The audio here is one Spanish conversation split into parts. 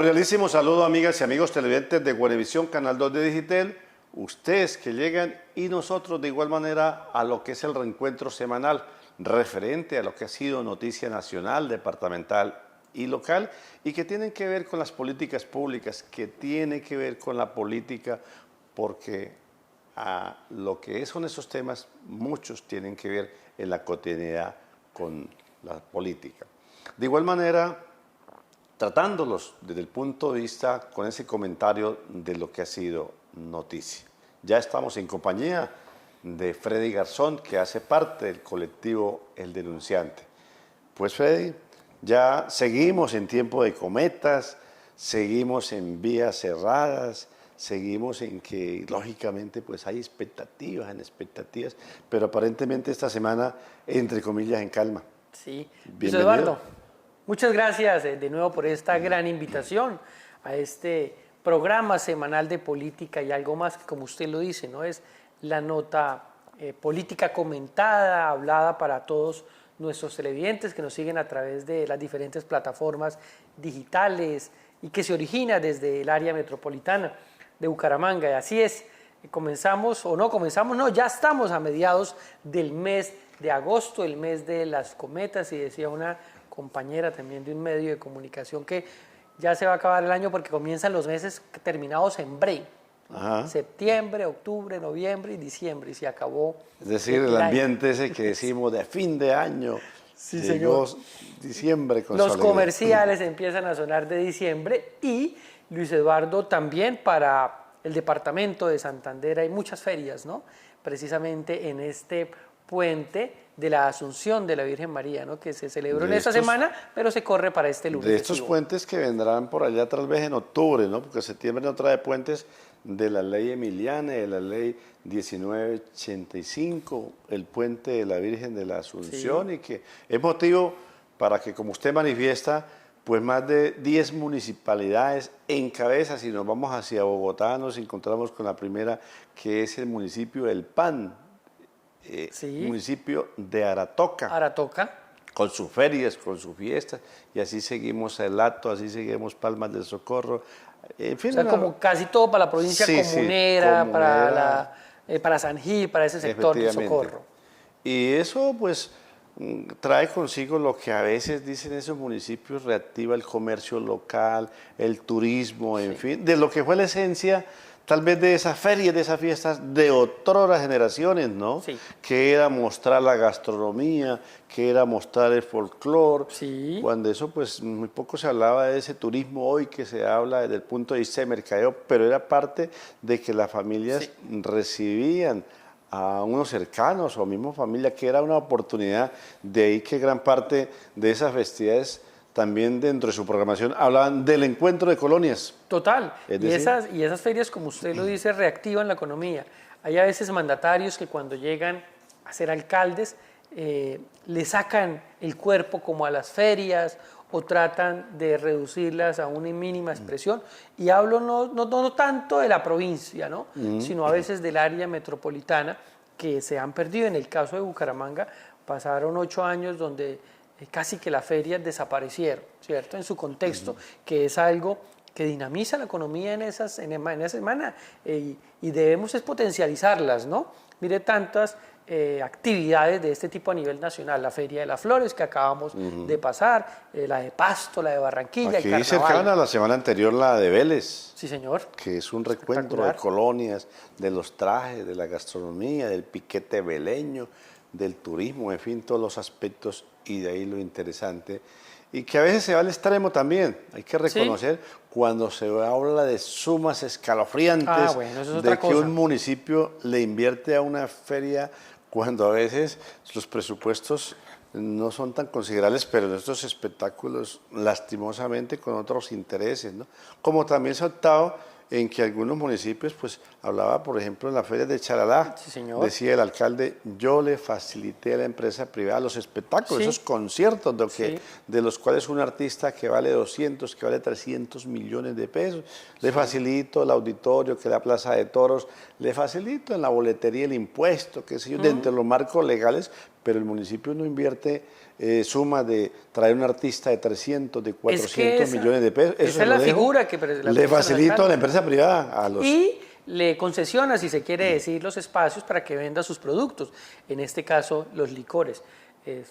Cordialísimo saludo, amigas y amigos televidentes de Guanevisión, Canal 2 de Digitel, ustedes que llegan y nosotros de igual manera a lo que es el reencuentro semanal referente a lo que ha sido noticia nacional, departamental y local y que tienen que ver con las políticas públicas, que tiene que ver con la política, porque a lo que son esos temas, muchos tienen que ver en la cotidianidad con la política. De igual manera, tratándolos desde el punto de vista con ese comentario de lo que ha sido noticia. Ya estamos en compañía de Freddy Garzón, que hace parte del colectivo El Denunciante. Pues Freddy, ya seguimos en tiempo de cometas, seguimos en vías cerradas, seguimos en que lógicamente pues hay expectativas, pero aparentemente esta semana, entre comillas, en calma. Sí, Luis Bienvenido. Eduardo, muchas gracias de nuevo por esta gran invitación a este programa semanal de política y algo más que, como usted lo dice, ¿no? Es la nota política comentada, hablada para todos nuestros televidentes que nos siguen a través de las diferentes plataformas digitales y que se origina desde el área metropolitana de Bucaramanga. Y así es, comenzamos, ya estamos a mediados del mes de agosto, el mes de las cometas, y decía una compañera también de un medio de comunicación que ya se va a acabar el año porque comienzan los meses terminados en break. Ajá. Septiembre, octubre, noviembre y diciembre, y se acabó. Es decir, el ambiente ese que decimos de fin de año, Sí, llegó señor. diciembre con Los su alegría. comerciales empiezan a sonar de diciembre y, Luis Eduardo, también para el departamento de Santander hay muchas ferias, ¿no? Precisamente en este puente de la Asunción de la Virgen María, ¿no? Que se celebró en esta semana, pero se corre para este lunes. De estos festivo. puentes que vendrán por allá tal vez en octubre, ¿no? Porque septiembre no trae puentes de la ley Emiliana, de la ley 1985, el puente de la Virgen de la Asunción, Sí. y que es motivo para que, como usted manifiesta, pues más de 10 municipalidades en cabeza. Si nos vamos hacia Bogotá, nos encontramos con la primera, que es el municipio del PAN, Sí. municipio de Aratoca. Aratoca. Con sus ferias, con sus fiestas, y así seguimos el Hato, así seguimos Palmas del Socorro, en fin. O sea, como casi todo para la provincia Sí, comunera, comunera, para San Gil, para ese sector del Socorro. Y eso pues trae consigo lo que a veces dicen esos municipios, reactiva el comercio local, el turismo, en fin, de lo que fue la esencia tal vez de esas ferias, de esas fiestas de otras generaciones, ¿no? Sí. Que era mostrar la gastronomía, que era mostrar el folclore. Sí. Cuando eso, pues, muy poco se hablaba de ese turismo hoy que se habla desde el punto de vista de mercadeo, pero era parte de que las familias recibían a unos cercanos o mismo familia, que era una oportunidad. De ahí que gran parte de esas festividades también dentro de su programación hablaban del encuentro de colonias. Total. Es Y decir, esas ferias, como usted lo dice, reactivan la economía. Hay a veces mandatarios que cuando llegan a ser alcaldes le sacan el cuerpo como a las ferias o tratan de reducirlas a una mínima expresión. Y hablo no tanto de la provincia, ¿no? Sino a veces del área metropolitana, que se han perdido. En el caso de Bucaramanga pasaron 8 años donde casi que las ferias desaparecieron, ¿cierto? En su contexto, que es algo que dinamiza la economía en esa semana y debemos es potencializarlas, ¿no? Mire tantas actividades de este tipo a nivel nacional, la Feria de las Flores que acabamos de pasar, la de Pasto, la de Barranquilla, aquí el Carnaval. cercana, la semana anterior, la de Vélez. Sí, señor. Que es un recuento de Espectacular. colonias, de los trajes, de la gastronomía, del piquete veleño, del turismo, en fin, todos los aspectos, y de ahí lo interesante. Y que a veces se va al extremo también, hay que reconocer cuando se habla de sumas escalofriantes, bueno, eso es de otra que cosa. un municipio le invierte a una feria cuando a veces los presupuestos no son tan considerables, pero en estos espectáculos, lastimosamente, con otros intereses, ¿no? Como también se ha optado en que algunos municipios, pues, hablaba, por ejemplo, en la feria de Charalá, Sí, señor. decía el alcalde, yo le facilité a la empresa privada los espectáculos, Sí. esos conciertos Sí. de los cuales un artista que vale 200, que vale 300 millones de pesos, le facilito el auditorio, que la plaza de toros, le facilito en la boletería el impuesto, qué sé yo, dentro de los marcos legales, pero el municipio no invierte suma de traer un artista de 300, de 400 millones de pesos. Esa es la figura que le facilito a la empresa privada. Y le concesiona, si se quiere decir, los espacios para que venda sus productos, en este caso los licores.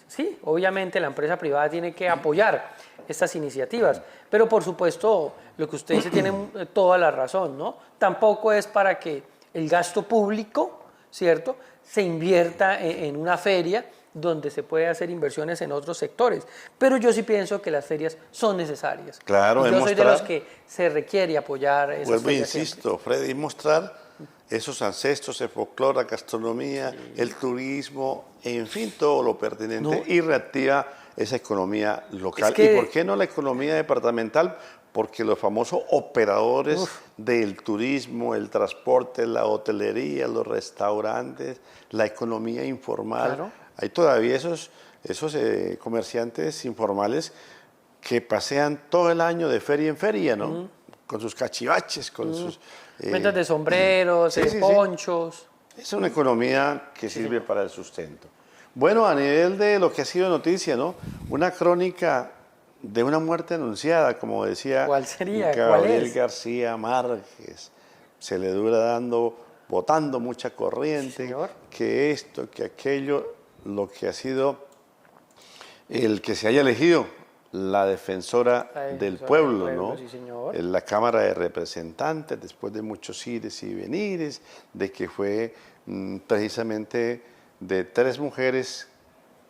Sí, obviamente la empresa privada tiene que apoyar estas iniciativas, pero por supuesto lo que usted dice tiene toda la razón, ¿no? Tampoco es para que el gasto público, ¿cierto?, se invierta en una feria donde se puede hacer inversiones en otros sectores, pero yo sí pienso que las ferias son necesarias. Claro, y yo soy de los que se requiere apoyar esas vuelvo ferias. Insisto, Freddy, mostrar esos ancestros, el folclore, la gastronomía, el turismo, en fin, todo lo pertinente y reactiva esa economía local. ¿Y por qué no la economía departamental? Porque los famosos operadores del turismo, el transporte, la hotelería, los restaurantes, la economía informal, hay todavía esos comerciantes informales que pasean todo el año de feria en feria, ¿no? Con sus cachivaches, con sus... ventas de sombreros, ponchos. Es una economía que sirve para el sustento. Bueno, a nivel de lo que ha sido noticia, ¿no? Una crónica de una muerte anunciada, como decía ¿Cuál sería? Gabriel García Márquez. Se le dura botando mucha corriente, que esto, que aquello, lo que ha sido el que se haya elegido la defensora del pueblo, ¿no? Sí, señor. En la Cámara de Representantes, después de muchos ires y venires, de que fue precisamente de 3 mujeres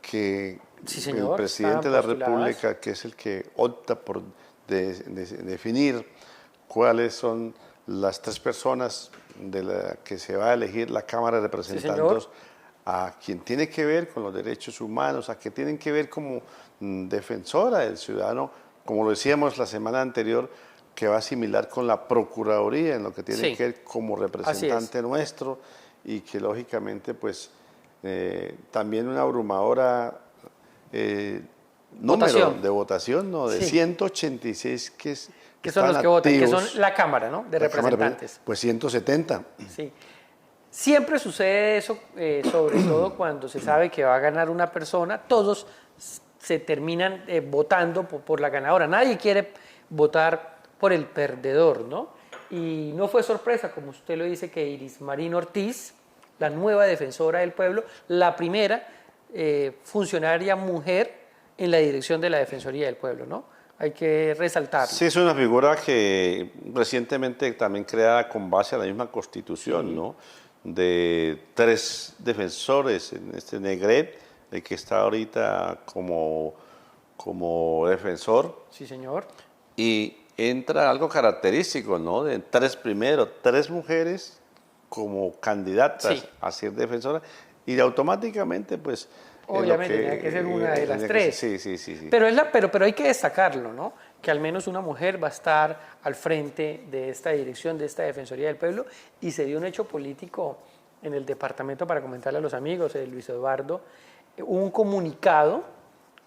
que el presidente de la República, que es el que opta por definir cuáles son las 3 personas de la que se va a elegir la Cámara de Representantes, a quien tiene que ver con los derechos humanos, a quien tienen que ver como defensora del ciudadano, como lo decíamos la semana anterior, que va a asimilar con la Procuraduría en lo que tiene que ver como representante nuestro, y que lógicamente pues también una abrumadora número de votación, ¿no? De 186 que son los que votan, que son la Cámara, ¿no?, de Representantes. Pues 170. Sí. Siempre sucede eso, sobre todo cuando se sabe que va a ganar una persona, todos se terminan votando por la ganadora. Nadie quiere votar por el perdedor, ¿no? Y no fue sorpresa, como usted lo dice, que Iris Marín Ortiz, la nueva defensora del pueblo, la primera funcionaria mujer en la dirección de la Defensoría del Pueblo, ¿no? Hay que resaltarlo. Sí, es una figura que recientemente también creada con base a la misma Constitución, ¿no? De 3 defensores, en este Negret, el que está ahorita como defensor. Sí, señor. Y entra algo característico, ¿no? De 3 mujeres como candidatas a ser defensoras, y automáticamente, pues... Obviamente, tiene que ser una de las 3. Sí. Pero hay que destacarlo, ¿no? Que al menos una mujer va a estar al frente de esta dirección, de esta Defensoría del Pueblo, y se dio un hecho político en el departamento, para comentarle a los amigos, Luis Eduardo, un comunicado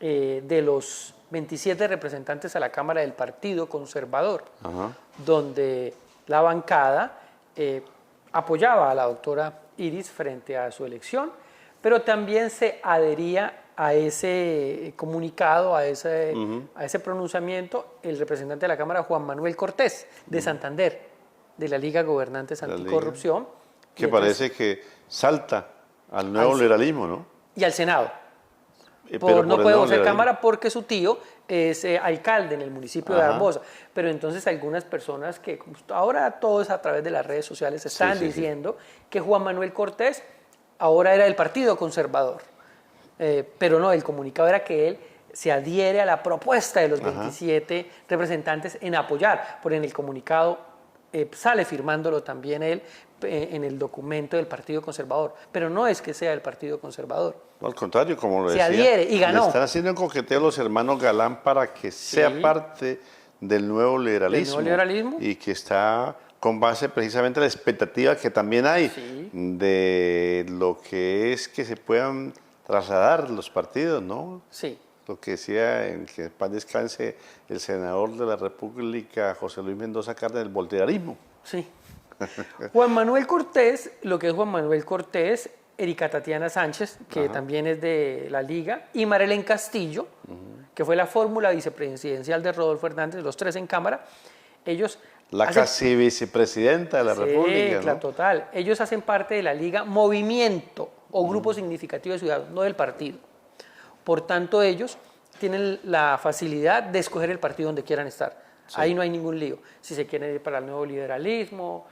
de los 27 representantes a la Cámara del Partido Conservador, donde la bancada apoyaba a la doctora Iris frente a su elección, pero también se adhería a ese comunicado, a ese pronunciamiento, el representante de la Cámara, Juan Manuel Cortés, de Santander, de la Liga Gobernantes Anticorrupción. Que parece que salta al nuevo liberalismo, ¿no? Y al Senado. No puede ser Cámara porque su tío es alcalde en el municipio de Arbosa. Pero entonces algunas personas que ahora todo es a través de las redes sociales están diciendo que Juan Manuel Cortés ahora era del Partido Conservador. Pero no, el comunicado era que él se adhiere a la propuesta de los 27 representantes en apoyar, por en el comunicado sale firmándolo también él en el documento del Partido Conservador, pero no es que sea del Partido Conservador. No, al contrario, como lo decía, se adhiere y ganó. Le están haciendo un coqueteo a los hermanos Galán para que sea parte del nuevo liberalismo, y que está con base precisamente en la expectativa que también hay de lo que es que se puedan trasladar los partidos, ¿no? Sí. Lo que decía, en que en paz descanse, el senador de la República, José Luis Mendoza Cárdenas, del voluntarismo. Sí. Juan Manuel Cortés, lo que es Juan Manuel Cortés, Erika Tatiana Sánchez, que Ajá. también es de la Liga, y Marlene Castillo, que fue la fórmula vicepresidencial de Rodolfo Hernández, los tres en Cámara. Ellos La hacen- casi vicepresidenta de la Sí, República, claro, ¿no? total. Ellos hacen parte de la Liga Movimiento o Grupo Significativo de Ciudadanos, no del partido. Por tanto, ellos tienen la facilidad de escoger el partido donde quieran estar. Ahí no hay ningún lío. Si se quieren ir para el nuevo liberalismo,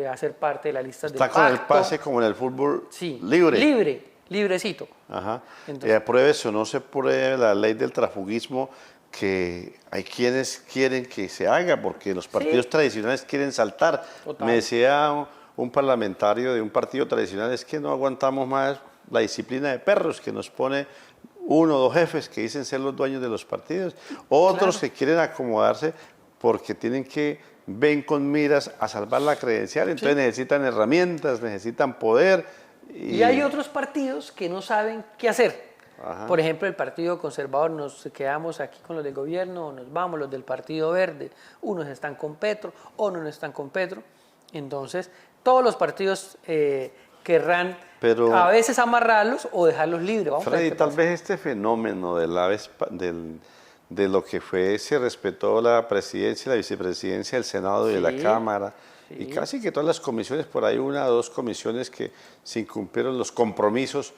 hacer parte de la lista del Está pacto. con el pase como en el fútbol Sí, libre. librecito. Ajá. Entonces- Apruebe o no se apruebe la ley del transfugismo, que hay quienes quieren que se haga, porque los partidos tradicionales quieren saltar. Total. Me decía un parlamentario de un partido tradicional, es que no aguantamos más la disciplina de perros que nos pone uno o dos jefes que dicen ser los dueños de los partidos, otros que quieren acomodarse porque ven con miras a salvar la credencial, entonces necesitan herramientas, necesitan poder. Y hay otros partidos que no saben qué hacer. Ajá. Por ejemplo, el Partido Conservador, nos quedamos aquí con los del gobierno, o nos vamos, los del Partido Verde, unos están con Petro, otros no están con Petro. Entonces, todos los partidos querrán a veces amarrarlos o dejarlos libres. Vamos a ver Freddy, qué tal pasa. vez este fenómeno de lo que se respetó la presidencia y la vicepresidencia del Senado y de la Sí, Cámara, y casi que todas las comisiones, por ahí una o dos comisiones que se incumplieron los compromisos,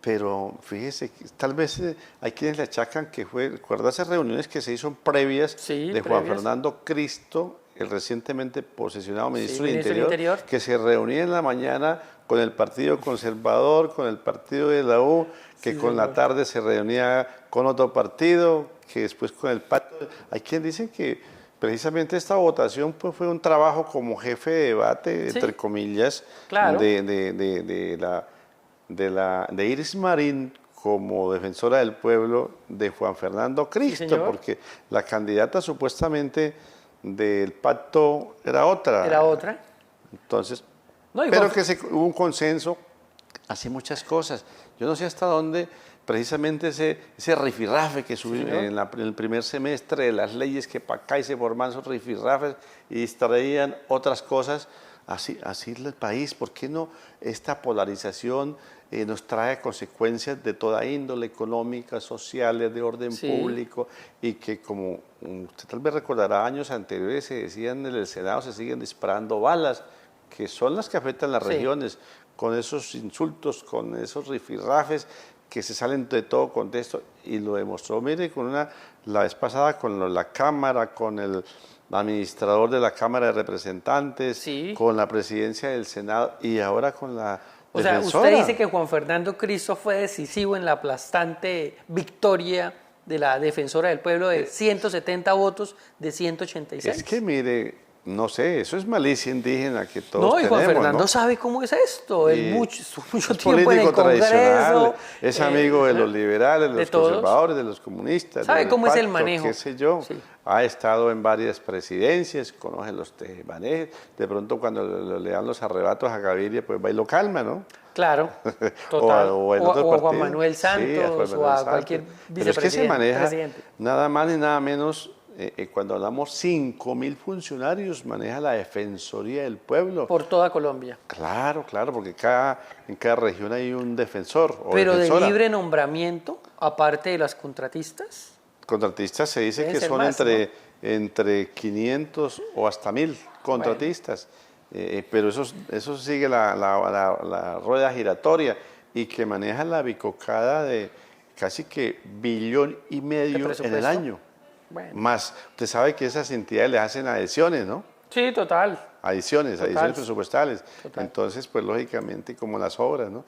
pero fíjese, tal vez hay quienes le achacan que recuerda esas reuniones que se hizo previas Sí, de Juan previas. Fernando Cristo, el recientemente posesionado ministro del ministro del Interior, Interior. que se reunía en la mañana con el Partido Conservador, con el partido de la U, que Sí, con la señor. tarde se reunía con otro partido, que después con el pacto. Hay quien dice que precisamente esta votación pues, fue un trabajo como jefe de debate, Sí. entre comillas, Claro. de Iris Marín como defensora del pueblo de Juan Fernando Cristo, señor. porque la candidata supuestamente del pacto era otra. Era otra. Entonces, No, y pero Juan- que hubo un consenso hace muchas cosas. Yo no sé hasta dónde precisamente ese rifirrafe que subió en el primer semestre de las leyes, que para acá y se forman esos rifirrafes y distraían otras cosas, así el país. ¿Por qué no esta polarización nos trae consecuencias de toda índole, económicas, sociales, de orden Sí. público, y que, como usted tal vez recordará, años anteriores se decían en el Senado, se siguen disparando balas, que son las que afectan las Sí. regiones, con esos insultos, con esos rifirrafes que se salen de todo contexto, y lo demostró, mire, la vez pasada con la Cámara, con el administrador de la Cámara de Representantes, Sí. con la presidencia del Senado, y ahora con la O sea, defensora. usted dice que Juan Fernando Cristo fue decisivo en la aplastante victoria de la defensora del pueblo de 170 votos de 186. Es que mire, no sé, eso es malicia indígena que todos No, y Juan tenemos, Fernando ¿no? sabe cómo es esto. Y Él mucho es tiempo en el político tradicional, Congreso. es amigo de los liberales, de de los todos. conservadores, de los comunistas. Sabe del cómo es el pacto, manejo. Qué sé yo. Sí. Ha estado en varias presidencias, conoce los tejemanejes. De pronto, cuando le dan los arrebatos a Gaviria, pues va y lo calma, ¿no? Claro, total. O en otro o a Juan partido. Manuel Sí, Santos, Juan Manuel o a Santos. cualquier Pero es que se vicepresidente. maneja presidente. nada más ni nada menos, cuando hablamos 5.000 funcionarios, maneja la Defensoría del Pueblo. Por toda Colombia. Claro, porque en cada región hay un defensor o Pero de defensora. libre nombramiento, aparte de las contratistas. Contratistas se dice Deben que ser son más, entre 500 o hasta 1.000 contratistas. Pero eso sigue la rueda giratoria, y que maneja la bicocada de casi que 1,5 billones en el presupuesto. año. Bueno. Más, usted sabe que esas entidades le hacen adhesiones, ¿no? Sí, total. Adiciones presupuestales. Total. Entonces, pues lógicamente, como las obras, ¿no?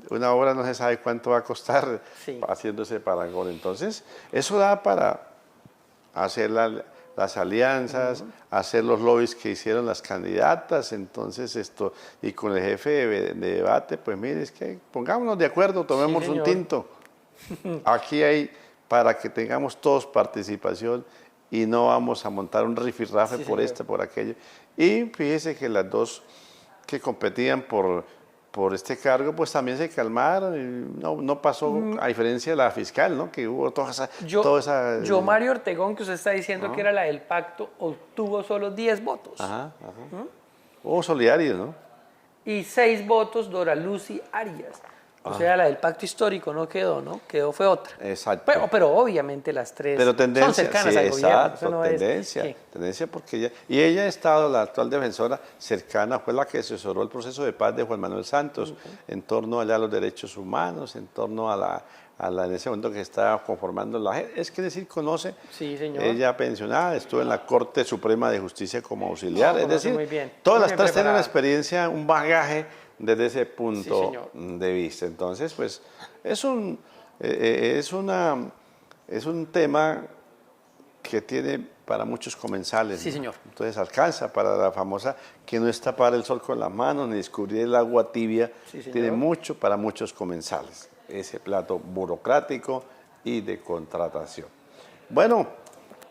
Una obra no se sabe cuánto va a costar Sí. haciéndose parangón. Entonces, eso da para hacer las alianzas, hacer los lobbies que hicieron las candidatas. Entonces, y con el jefe de debate, pues mire, es que pongámonos de acuerdo, tomemos un señor. tinto. Aquí hay, para que tengamos todos participación, y no vamos a montar un rifirrafe Sí, por señor. esta, por aquello. Y fíjese que las dos que competían por este cargo, pues también se calmaron, y no pasó, a diferencia de la fiscal, ¿no? Que hubo toda esa... Yo, Mario Ortegón, que usted está diciendo que era la del pacto, obtuvo solo 10 votos. Ajá. Hubo solidarios, ¿no? Y 6 votos Dora Lucy Arias. O sea, la del pacto histórico no quedó, ¿no? Quedó fue otra. Exacto. Pero obviamente las tres Pero tendencia, son cercanas sí, al gobierno. exacto, Eso no tendencia, ¿qué? tendencia porque ella ha estado, la actual defensora cercana, fue la que asesoró el proceso de paz de Juan Manuel Santos en torno allá a los derechos humanos, en torno en ese momento que estaba conformando la gente. Es que decir, conoce, Sí, señor. ella pensionada, estuvo en la Corte Suprema de Justicia como auxiliar, es Conoce decir, muy bien, todas muy las bien tres tienen una preparada. experiencia, un bagaje desde ese Sí, punto señor. de vista. Entonces, pues, es un tema que tiene para muchos comensales. Sí, ¿no? señor. Entonces alcanza para la famosa que no es tapar el sol con las manos ni descubrir el agua tibia. Sí, señor. Tiene mucho para muchos comensales. Ese plato burocrático y de contratación. Bueno,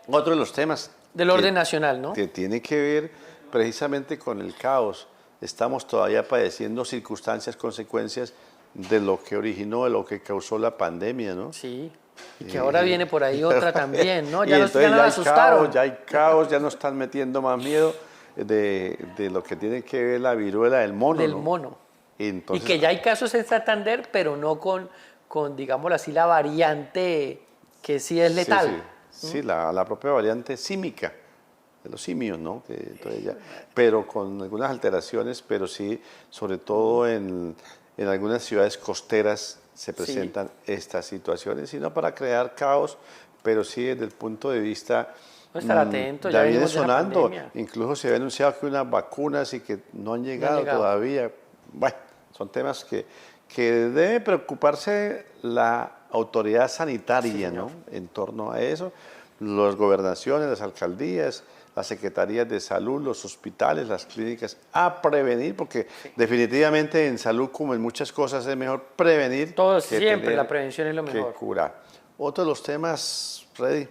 otro de los temas Del orden nacional, ¿no? que tiene que ver precisamente con el caos. Estamos todavía padeciendo circunstancias, consecuencias de lo que originó, de lo que causó la pandemia, ¿no? Sí. Y que ahora viene por ahí otra también, ¿no? Y Ya entonces nos ya hay asustaron. caos, ya hay caos, ya nos están metiendo más miedo de lo que tiene que ver la viruela del mono, Del ¿no? mono. Y, Y entonces, que ya hay casos en Santander, pero no con digámoslo así, la variante que sí es letal. Sí, la propia variante símica de los simios, ¿no? Entonces pero con algunas alteraciones, pero sí, sobre todo en algunas ciudades costeras se presentan estas situaciones, y no para crear caos, pero sí desde el punto de vista. No estar atento, Ya ya viene venimos de esa sonando, pandemia. incluso se había anunciado que unas vacunas y que no han llegado, llegado. todavía. Bueno, son temas que debe preocuparse la autoridad sanitaria, Sí, ¿no? En torno a eso, las gobernaciones, las alcaldías, las secretarías de salud, los hospitales, las clínicas, a prevenir, porque definitivamente en salud, como en muchas cosas, es mejor prevenir Todos que siempre, tener la prevención es lo que mejor. curar. Otro de los temas, Freddy,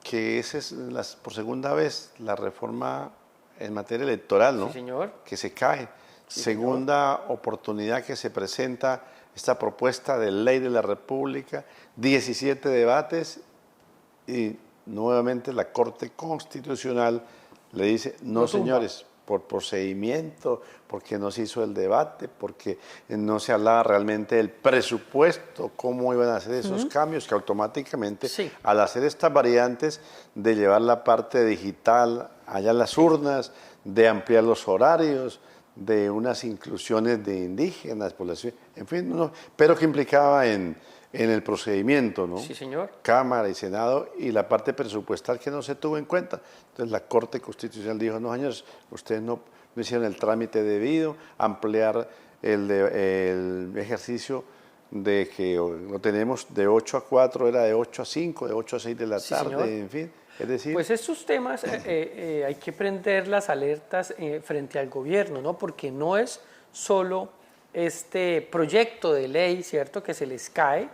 que esa es por segunda vez la reforma en materia electoral, ¿no? Sí, señor. Que se cae. Segunda oportunidad que se presenta esta propuesta de ley de la República, 17 debates y nuevamente la Corte Constitucional le dice, no Lo tumba. señores, por procedimiento, porque no se hizo el debate, porque no se hablaba realmente del presupuesto, cómo iban a hacer esos cambios, que automáticamente Sí. al hacer estas variantes de llevar la parte digital allá a las urnas, de ampliar los horarios, de unas inclusiones de indígenas, población, en fin, pero que implicaba en el procedimiento, ¿no? Sí, señor. Cámara y Senado, y la parte presupuestal que no se tuvo en cuenta. Entonces la Corte Constitucional dijo, no señores, ustedes no hicieron el trámite debido, ampliar el ejercicio de que lo tenemos de 8 a 4, era de 8 a 5, de 8 a 6 de la Sí, tarde, señor. en fin. Es decir, Pues estos temas hay que prender las alertas frente al gobierno, ¿no? Porque no es solo este proyecto de ley, ¿cierto?, que se les cae,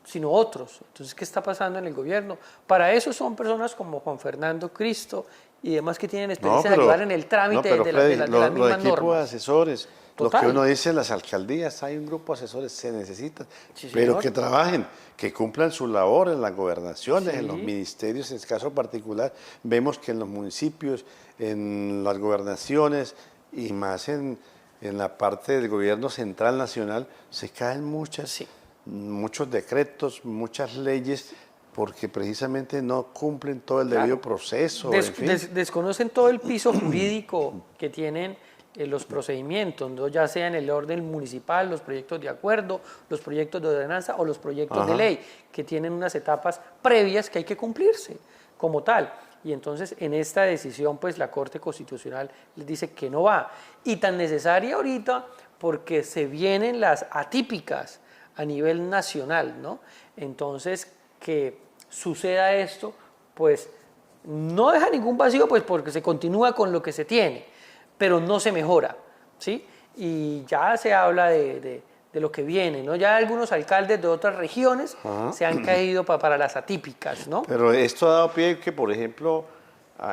sino otros. Entonces, ¿qué está pasando en el gobierno? Para eso son personas como Juan Fernando Cristo y demás que tienen experiencia de ayudar en el trámite pero de Freddy, las los mismas equipos de normas. asesores, lo Total. que uno dice en las alcaldías, hay un grupo de asesores, se necesitan, Sí, pero señor. que trabajen, que cumplan su labor en las gobernaciones, Sí. en los ministerios. En el caso particular, vemos que en los municipios, en las gobernaciones y más en la parte del gobierno central nacional, se caen muchos decretos, muchas leyes, porque precisamente no cumplen todo el debido proceso. En fin. Desconocen todo el piso jurídico que tienen los procedimientos, ¿no? Ya sea en el orden municipal, los proyectos de acuerdo, los proyectos de ordenanza o los proyectos de ley, que tienen unas etapas previas que hay que cumplirse como tal. Y entonces en esta decisión pues la Corte Constitucional les dice que no va. Y tan necesaria ahorita porque se vienen las atípicas a nivel nacional, ¿no? Entonces que suceda esto pues no deja ningún vacío pues porque se continúa con lo que se tiene, pero no se mejora, ¿sí? Y ya se habla de lo que viene, ¿no? Ya algunos alcaldes de otras regiones se han caído para las atípicas, ¿no? Pero esto ha dado pie que, por ejemplo,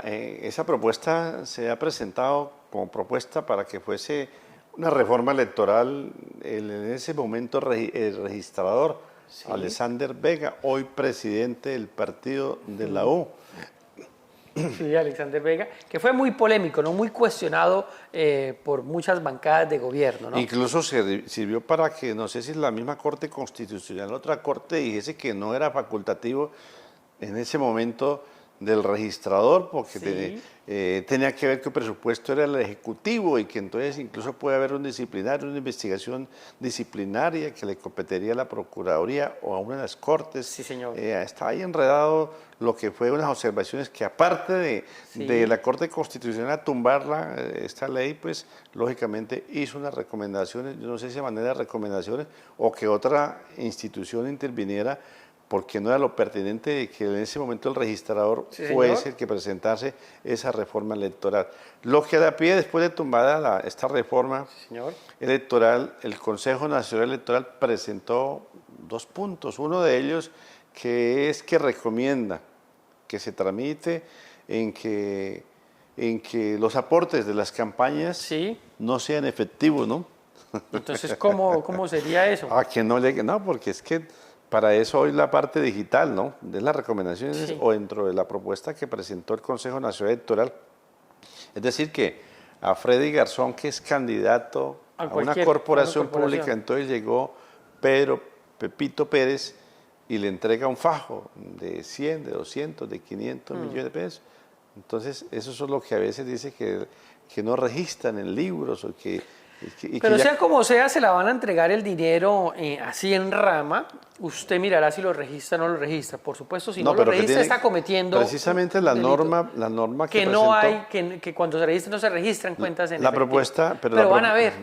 esa propuesta se ha presentado como propuesta para que fuese una reforma electoral. En ese momento el registrador, Alexander Vega, hoy presidente del partido de la U, Sí, Alexander Vega, que fue muy polémico, ¿no? Muy cuestionado por muchas bancadas de gobierno, ¿no? Incluso sirvió para que, no sé si la misma Corte Constitucional, otra corte dijese que no era facultativo en ese momento del registrador, porque Sí. tenía que ver que el presupuesto era el ejecutivo y que entonces incluso puede haber un disciplinario, una investigación disciplinaria que le competiría a la Procuraduría o a una de las Cortes. Sí, señor. Está ahí enredado lo que fue unas observaciones que aparte de la Corte Constitucional tumbarla, esta ley, pues lógicamente hizo unas recomendaciones, yo no sé si de manera de recomendaciones o que otra institución interviniera, porque no era lo pertinente que en ese momento el registrador Sí, fuese señor. el que presentase esa reforma electoral. Lo que da pie después de tumbada esta reforma Sí, señor. electoral, el Consejo Nacional Electoral presentó 2 puntos. Uno de ellos que es que recomienda que se tramite en que los aportes de las campañas Sí. no sean efectivos, ¿no? Entonces, ¿cómo sería eso? Que no le, no, porque es que para eso hoy la parte digital, ¿no? De las recomendaciones Sí. o dentro de la propuesta que presentó el Consejo Nacional Electoral. Es decir, que a Freddy Garzón, que es candidato A a una cualquier corporación corporación. pública, entonces llegó Pepito Pérez y le entrega un fajo de 100, de 200, de 500 millones de pesos. Entonces, eso es lo que a veces dice que no registran en libros o y que Pero ya. sea como sea, se la van a entregar el dinero así en rama. Usted mirará si lo registra o no lo registra. Por supuesto, si no lo Pero que registra, tiene está cometiendo precisamente un la delito. norma que Que no presentó. hay, que cuando se registra no se registran cuentas en La efectivo. propuesta, Pero van a ver.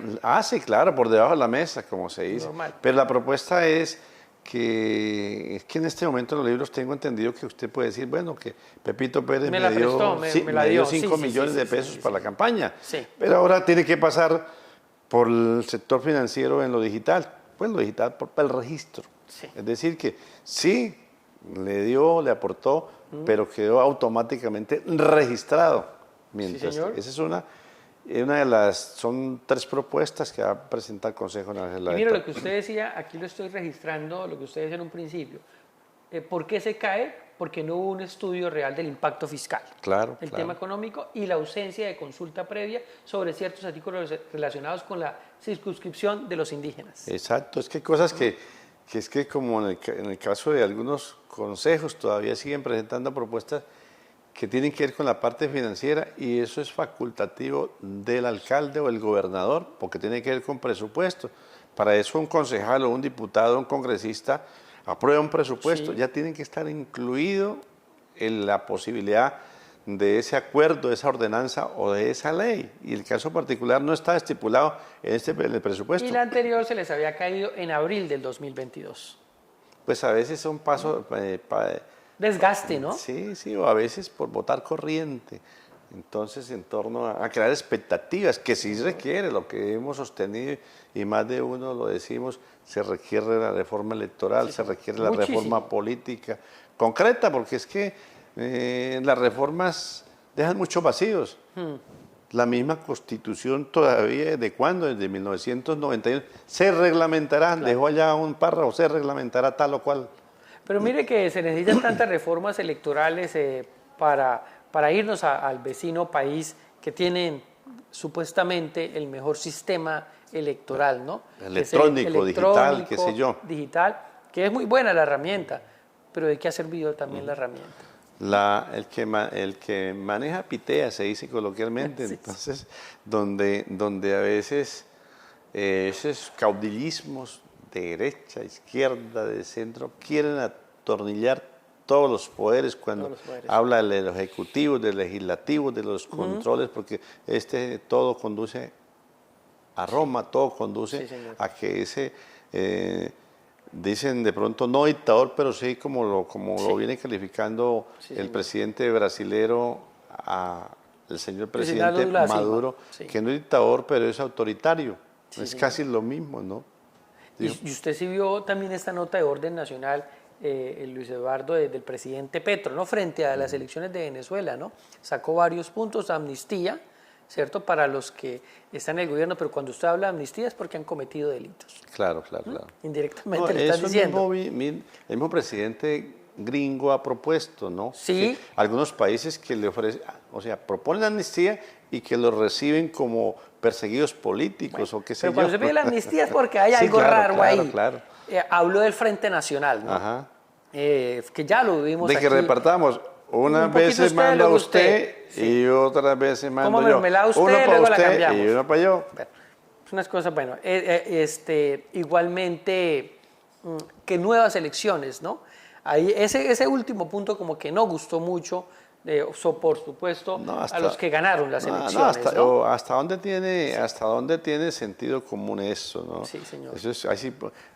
Sí, claro, por debajo de la mesa, como se dice. Normal. Pero la propuesta es que en este momento en los libros tengo entendido que usted puede decir, bueno, que Pepito Pérez Me la prestó, me la dio. 5 Sí, millones de pesos sí, para la campaña. Sí. Pero ahora tiene que pasar por el sector financiero en lo digital. Pues lo digital por el registro. Sí. Es decir, que sí, le aportó, pero quedó automáticamente registrado. Mientras, señor. esa es una de las, son 3 propuestas que va a presentar el Consejo Nacional Y mire lo Electoral. que usted decía, aquí lo estoy registrando, lo que usted decía en un principio. ¿Por qué se cae? Porque no hubo un estudio real del impacto fiscal. Claro, El claro. tema económico y la ausencia de consulta previa sobre ciertos artículos relacionados con la circunscripción de los indígenas. Exacto, es que hay cosas que es que como en el caso de algunos consejos todavía siguen presentando propuestas que tienen que ver con la parte financiera y eso es facultativo del alcalde o el gobernador porque tiene que ver con presupuesto. Para eso un concejal o un diputado o un congresista aprueba un presupuesto, Sí. ya tienen que estar incluido en la posibilidad de ese acuerdo, de esa ordenanza o de esa ley. Y el caso particular no está estipulado en el presupuesto. Y la anterior se les había caído en abril del 2022. Pues a veces son pasos, Desgaste, ¿no? sí, sí, o a veces por votar corriente. Entonces, en torno a crear expectativas, que sí requiere, lo que hemos sostenido y más de uno lo decimos, se requiere la reforma electoral, se requiere la muchísimo. reforma política concreta, porque es que las reformas dejan muchos vacíos. La misma Constitución todavía, ¿de cuándo? Desde 1991, se reglamentará, dejó allá un párrafo, se reglamentará tal o cual. Pero mire que se necesitan tantas reformas electorales para irnos al vecino país que tienen supuestamente el mejor sistema electoral, ¿no? Electrónico, digital, qué sé yo. Digital, que es muy buena la herramienta, pero ¿de qué ha servido también la herramienta? El que maneja pitea, se dice coloquialmente, Sí. entonces, donde a veces esos caudillismos de derecha, izquierda, de centro, quieren atornillar todos los poderes cuando Todos los poderes. habla de los ejecutivos, de los legislativos, de los controles, porque todo conduce a Roma, todo conduce Sí, señor. a que dicen de pronto no dictador, pero sí como lo viene calificando Sí, el señor. presidente brasilero, el señor presidente Lula da Silva. Maduro, Sí. que no es dictador, pero es autoritario. Sí, es señor. casi lo mismo, ¿no? Y usted sí vio también esta nota de orden nacional, Luis Eduardo, del presidente Petro, ¿no? Frente a las elecciones de Venezuela, ¿no? Sacó varios puntos, amnistía, ¿cierto? Para los que están en el gobierno, pero cuando usted habla de amnistía es porque han cometido delitos. Claro, claro, claro. Indirectamente No, le están eso diciendo. el mismo presidente gringo ha propuesto, ¿no? Sí. Que algunos países que le ofrecen, o sea, proponen amnistía y que los reciben como perseguidos políticos o qué sé Pero cuando yo. se pide la amnistía es porque hay Sí, algo claro, raro claro, ahí. claro. Habló del Frente Nacional, ¿no? Ajá. Que ya lo vimos De aquí. que repartamos. Unas Un poquito veces usted, manda luego usted sí. y otras veces mando Como yo. mermelada usted, Uno para luego la usted cambiamos. y uno para yo. Bueno, es unas cosas, bueno, igualmente que nuevas elecciones, ¿no? Ahí, ese último punto como que no gustó mucho, por supuesto, No, a los que ganaron las elecciones, hasta dónde tiene sentido común eso, ¿no? Sí, señor. Eso es, así,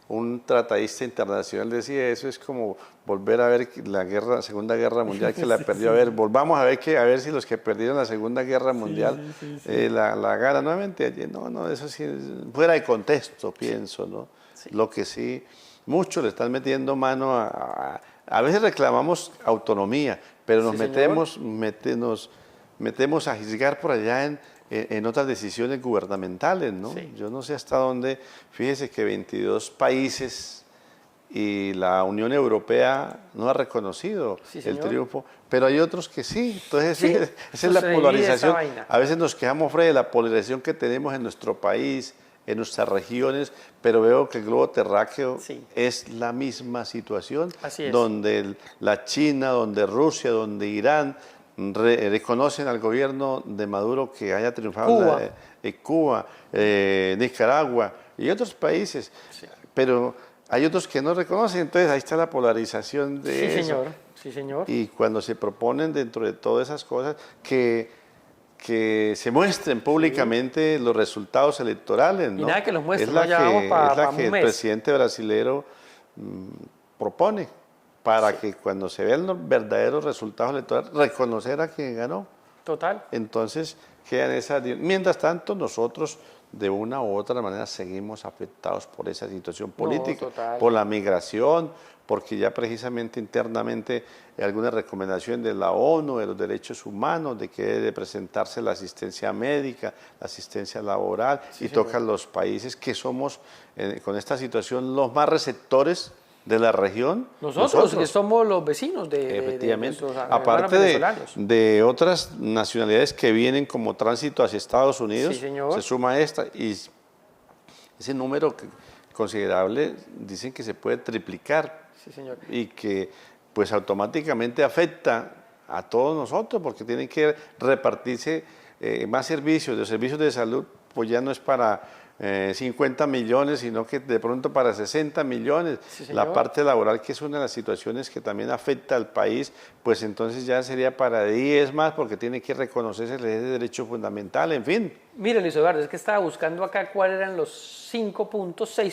un tratadista internacional decía, eso es como volver a ver la Segunda Guerra Mundial que la perdió. A ver, volvamos a ver si los que perdieron la Segunda Guerra Mundial la ganan nuevamente. No, eso sí es fuera de contexto, pienso, ¿no? Sí. Lo que sí, muchos le están metiendo mano a veces reclamamos autonomía, pero nos metemos a juzgar por allá en otras decisiones gubernamentales, ¿no? Sí. Yo no sé hasta dónde, fíjese que 22 países y la Unión Europea no ha reconocido el triunfo, pero hay otros que sí. Entonces, sí, esa es la polarización. vaina. A veces nos quejamos, Fred, de la polarización que tenemos en nuestro país, en nuestras regiones, pero veo que el globo terráqueo es la misma situación, Así es. donde la China, donde Rusia, donde Irán reconocen al gobierno de Maduro que haya triunfado Cuba, Nicaragua y otros países, pero hay otros que no reconocen, entonces ahí está la polarización de eso. Sí, señor. Y cuando se proponen dentro de todas esas cosas que se muestren públicamente los resultados electorales, ¿no? Y nada que los muestren, es la que el mes. presidente brasilero propone para que cuando se vean los verdaderos resultados electorales, reconocer a quien ganó. Total. Entonces, quedan esas. Mientras tanto, nosotros de una u otra manera seguimos afectados por esa situación política, por la migración, porque ya precisamente internamente hay alguna recomendación de la ONU, de los derechos humanos, de que debe presentarse la asistencia médica, la asistencia laboral, y tocan los países que somos, con esta situación, los más receptores de la región. Nosotros que somos los vecinos efectivamente, de aparte de otras nacionalidades que vienen como tránsito hacia Estados Unidos, se suma esta, y ese número considerable dicen que se puede triplicar, y que pues automáticamente afecta a todos nosotros, porque tienen que repartirse más servicios. Los servicios de salud pues ya no es para 50 millones, sino que de pronto para 60 millones. La parte laboral, que es una de las situaciones que también afecta al país, pues entonces ya sería para 10 más, porque tiene que reconocerse el derecho fundamental, en fin. Mire, Luis Eduardo, es que estaba buscando acá cuáles eran los 6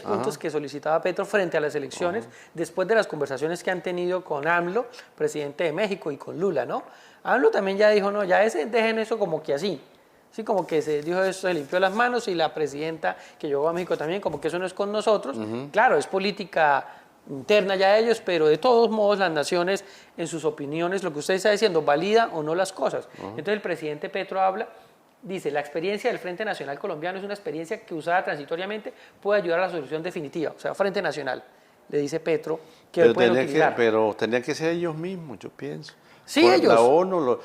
puntos que solicitaba Petro frente a las elecciones, después de las conversaciones que han tenido con AMLO, presidente de México, y con Lula, ¿no? AMLO también ya dijo, no, ya dejen eso como que así. Sí, como que se dijo eso, se limpió las manos, y la presidenta que llegó a México también, como que eso no es con nosotros. Claro, es política interna ya de ellos, pero de todos modos las naciones, en sus opiniones, lo que usted está diciendo, valida o no las cosas. Entonces el presidente Petro dice, la experiencia del Frente Nacional Colombiano es una experiencia que usada transitoriamente puede ayudar a la solución definitiva. O sea, Frente Nacional, le dice Petro, que pero pueden utilizar. Pero tendrían que ser ellos mismos, yo pienso. Sí, ellos. La ONU,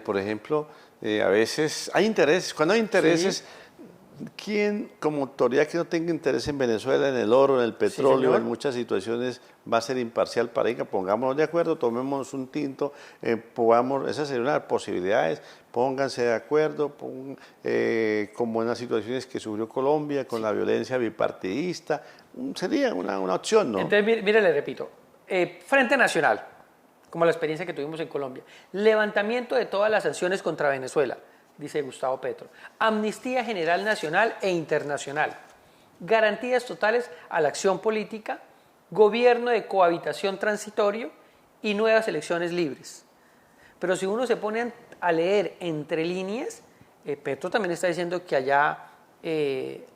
por ejemplo, a veces hay intereses. Cuando hay intereses, ¿quién como autoridad que no tenga interés en Venezuela, en el oro, en el petróleo, en muchas situaciones, va a ser imparcial para ella? Pongámonos de acuerdo, tomemos un tinto, esas serían las posibilidades, pónganse de acuerdo, como en las situaciones que sufrió Colombia con la violencia bipartidista, sería una opción, ¿no? Entonces, mire, le repito, Frente Nacional, como la experiencia que tuvimos en Colombia, levantamiento de todas las sanciones contra Venezuela, dice Gustavo Petro, amnistía general nacional e internacional, garantías totales a la acción política, gobierno de cohabitación transitorio y nuevas elecciones libres. Pero si uno se pone a leer entre líneas, Petro también está diciendo que allá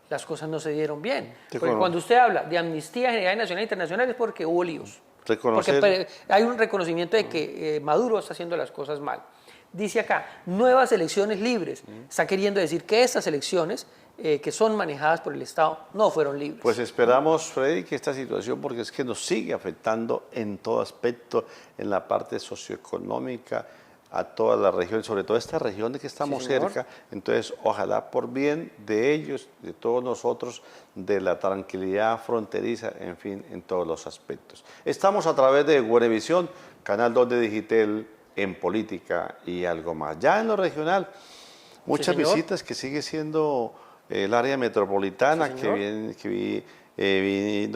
las cosas no se dieron bien. Porque cuando usted habla de amnistía general nacional e internacional es porque hubo líos. Porque hay un reconocimiento de que Maduro está haciendo las cosas mal. Dice acá, nuevas elecciones libres. Está queriendo decir que estas elecciones que son manejadas por el Estado no fueron libres. Pues esperamos, Freddy, que esta situación, porque es que nos sigue afectando en todo aspecto, en la parte socioeconómica, a toda la región, sobre todo esta región de que estamos cerca. Entonces, ojalá por bien de ellos, de todos nosotros, de la tranquilidad fronteriza, en fin, en todos los aspectos. Estamos a través de Guarevisión, Canal 2 de Digitel, en política y algo más. Ya en lo regional, muchas visitas que sigue siendo el área metropolitana, vino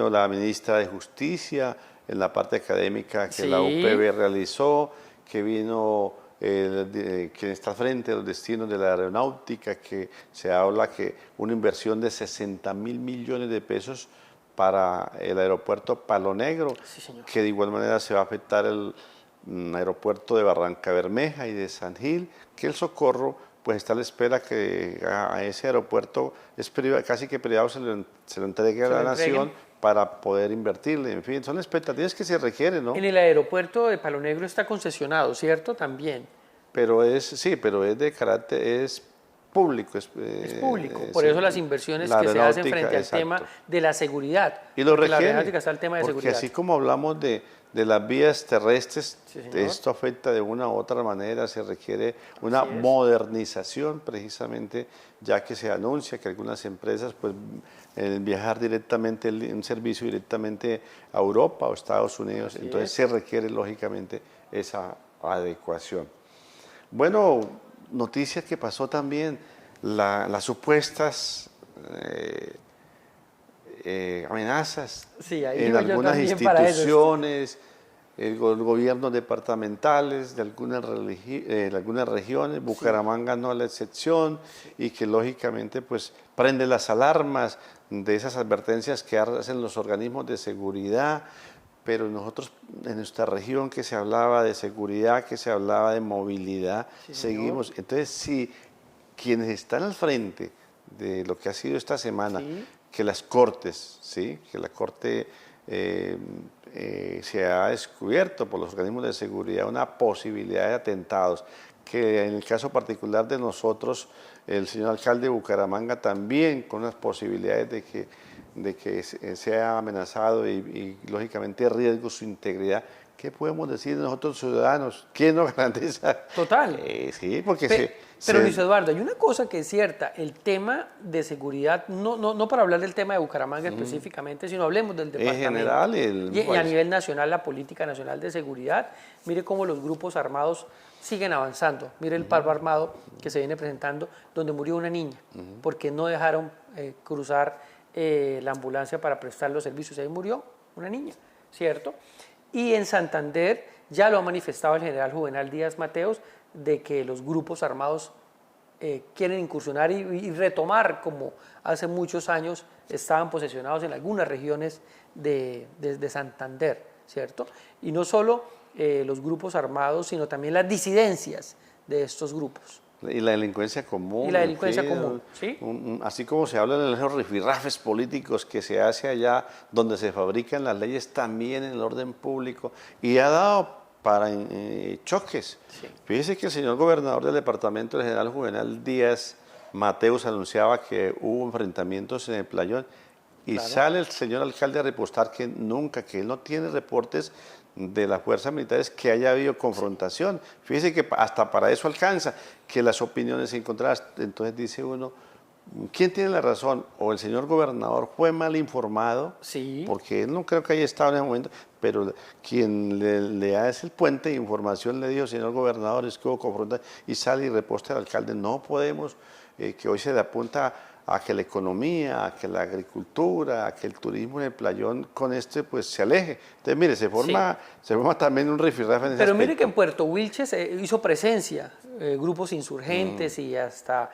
la ministra de Justicia en la parte académica que la UPB realizó, que vino quien está al frente de los destinos de la aeronáutica, que se habla que una inversión de 60.000 millones de pesos para el aeropuerto Palo Negro, que de igual manera se va a afectar el aeropuerto de Barranca Bermeja y de San Gil, que el Socorro pues está a la espera que a ese aeropuerto es privado, casi que privado se lo entregue a la nación para poder invertirle. En fin, son expectativas que se requieren, ¿no? En el aeropuerto de Palo Negro está concesionado, ¿cierto? También. Pero es de carácter, es público. Es público, por eso las inversiones que se hacen frente al tema de la seguridad. Y lo requiere, la aeronáutica está el tema de seguridad. Porque así como hablamos de las vías terrestres, esto afecta de una u otra manera, se requiere una modernización precisamente, ya que se anuncia que algunas empresas pues viajar directamente, un servicio directamente a Europa o Estados Unidos, entonces se requiere lógicamente esa adecuación. Bueno, noticia que pasó también, las supuestas amenazas en algunas instituciones, los gobiernos departamentales de algunas regiones, Bucaramanga no es la excepción, y que lógicamente pues prende las alarmas de esas advertencias que hacen los organismos de seguridad. Pero nosotros en nuestra región que se hablaba de seguridad, que se hablaba de movilidad, seguimos. Entonces, si quienes están al frente de lo que ha sido esta semana, que las Cortes, que la Corte se ha descubierto por los organismos de seguridad una posibilidad de atentados, que en el caso particular de nosotros, el señor alcalde de Bucaramanga también con unas posibilidades de que sea amenazado y lógicamente riesgo su integridad. ¿Qué podemos decir de nosotros ciudadanos? ¿Quién nos garantiza? Total. Sí, porque pero Luis Eduardo, hay una cosa que es cierta, el tema de seguridad, no para hablar del tema de Bucaramanga específicamente, sino hablemos del departamento. En general. Y a nivel nacional, la política nacional de seguridad, mire cómo los grupos armados siguen avanzando. Mire el paro armado que se viene presentando, donde murió una niña, porque no dejaron cruzar la ambulancia para prestar los servicios. Ahí murió una niña, ¿cierto? Y en Santander ya lo ha manifestado el general Juvenal Díaz Mateos, de que los grupos armados quieren incursionar y retomar, como hace muchos años estaban posesionados en algunas regiones de Santander, ¿cierto? Y no solo los grupos armados, sino también las disidencias de estos grupos. Y la delincuencia común. Y la delincuencia común, ¿sí? Así como se habla de los rifirrafes políticos que se hace allá donde se fabrican las leyes, también en el orden público. Y ha dado para choques. Fíjese que el señor gobernador del departamento, el general Juvenal Díaz Mateos, anunciaba que hubo enfrentamientos en el Playón. Y sale el señor alcalde a repostar que nunca, que él no tiene reportes de las fuerzas militares que haya habido confrontación. Fíjese que hasta para eso alcanza, que las opiniones se encontradas. Entonces dice uno, ¿quién tiene la razón? O el señor gobernador fue mal informado, porque él no creo que haya estado en ese momento, pero quien le hace el puente de información le dijo, señor gobernador, es que hubo confrontación, y sale y reposta al alcalde, no podemos, que hoy se le apunta a que la economía, a que la agricultura, a que el turismo en el Playón con pues se aleje. Entonces, mire, se forma también un rifirrafe en ese Pero mire aspecto. que en Puerto Wilches hizo presencia grupos insurgentes y hasta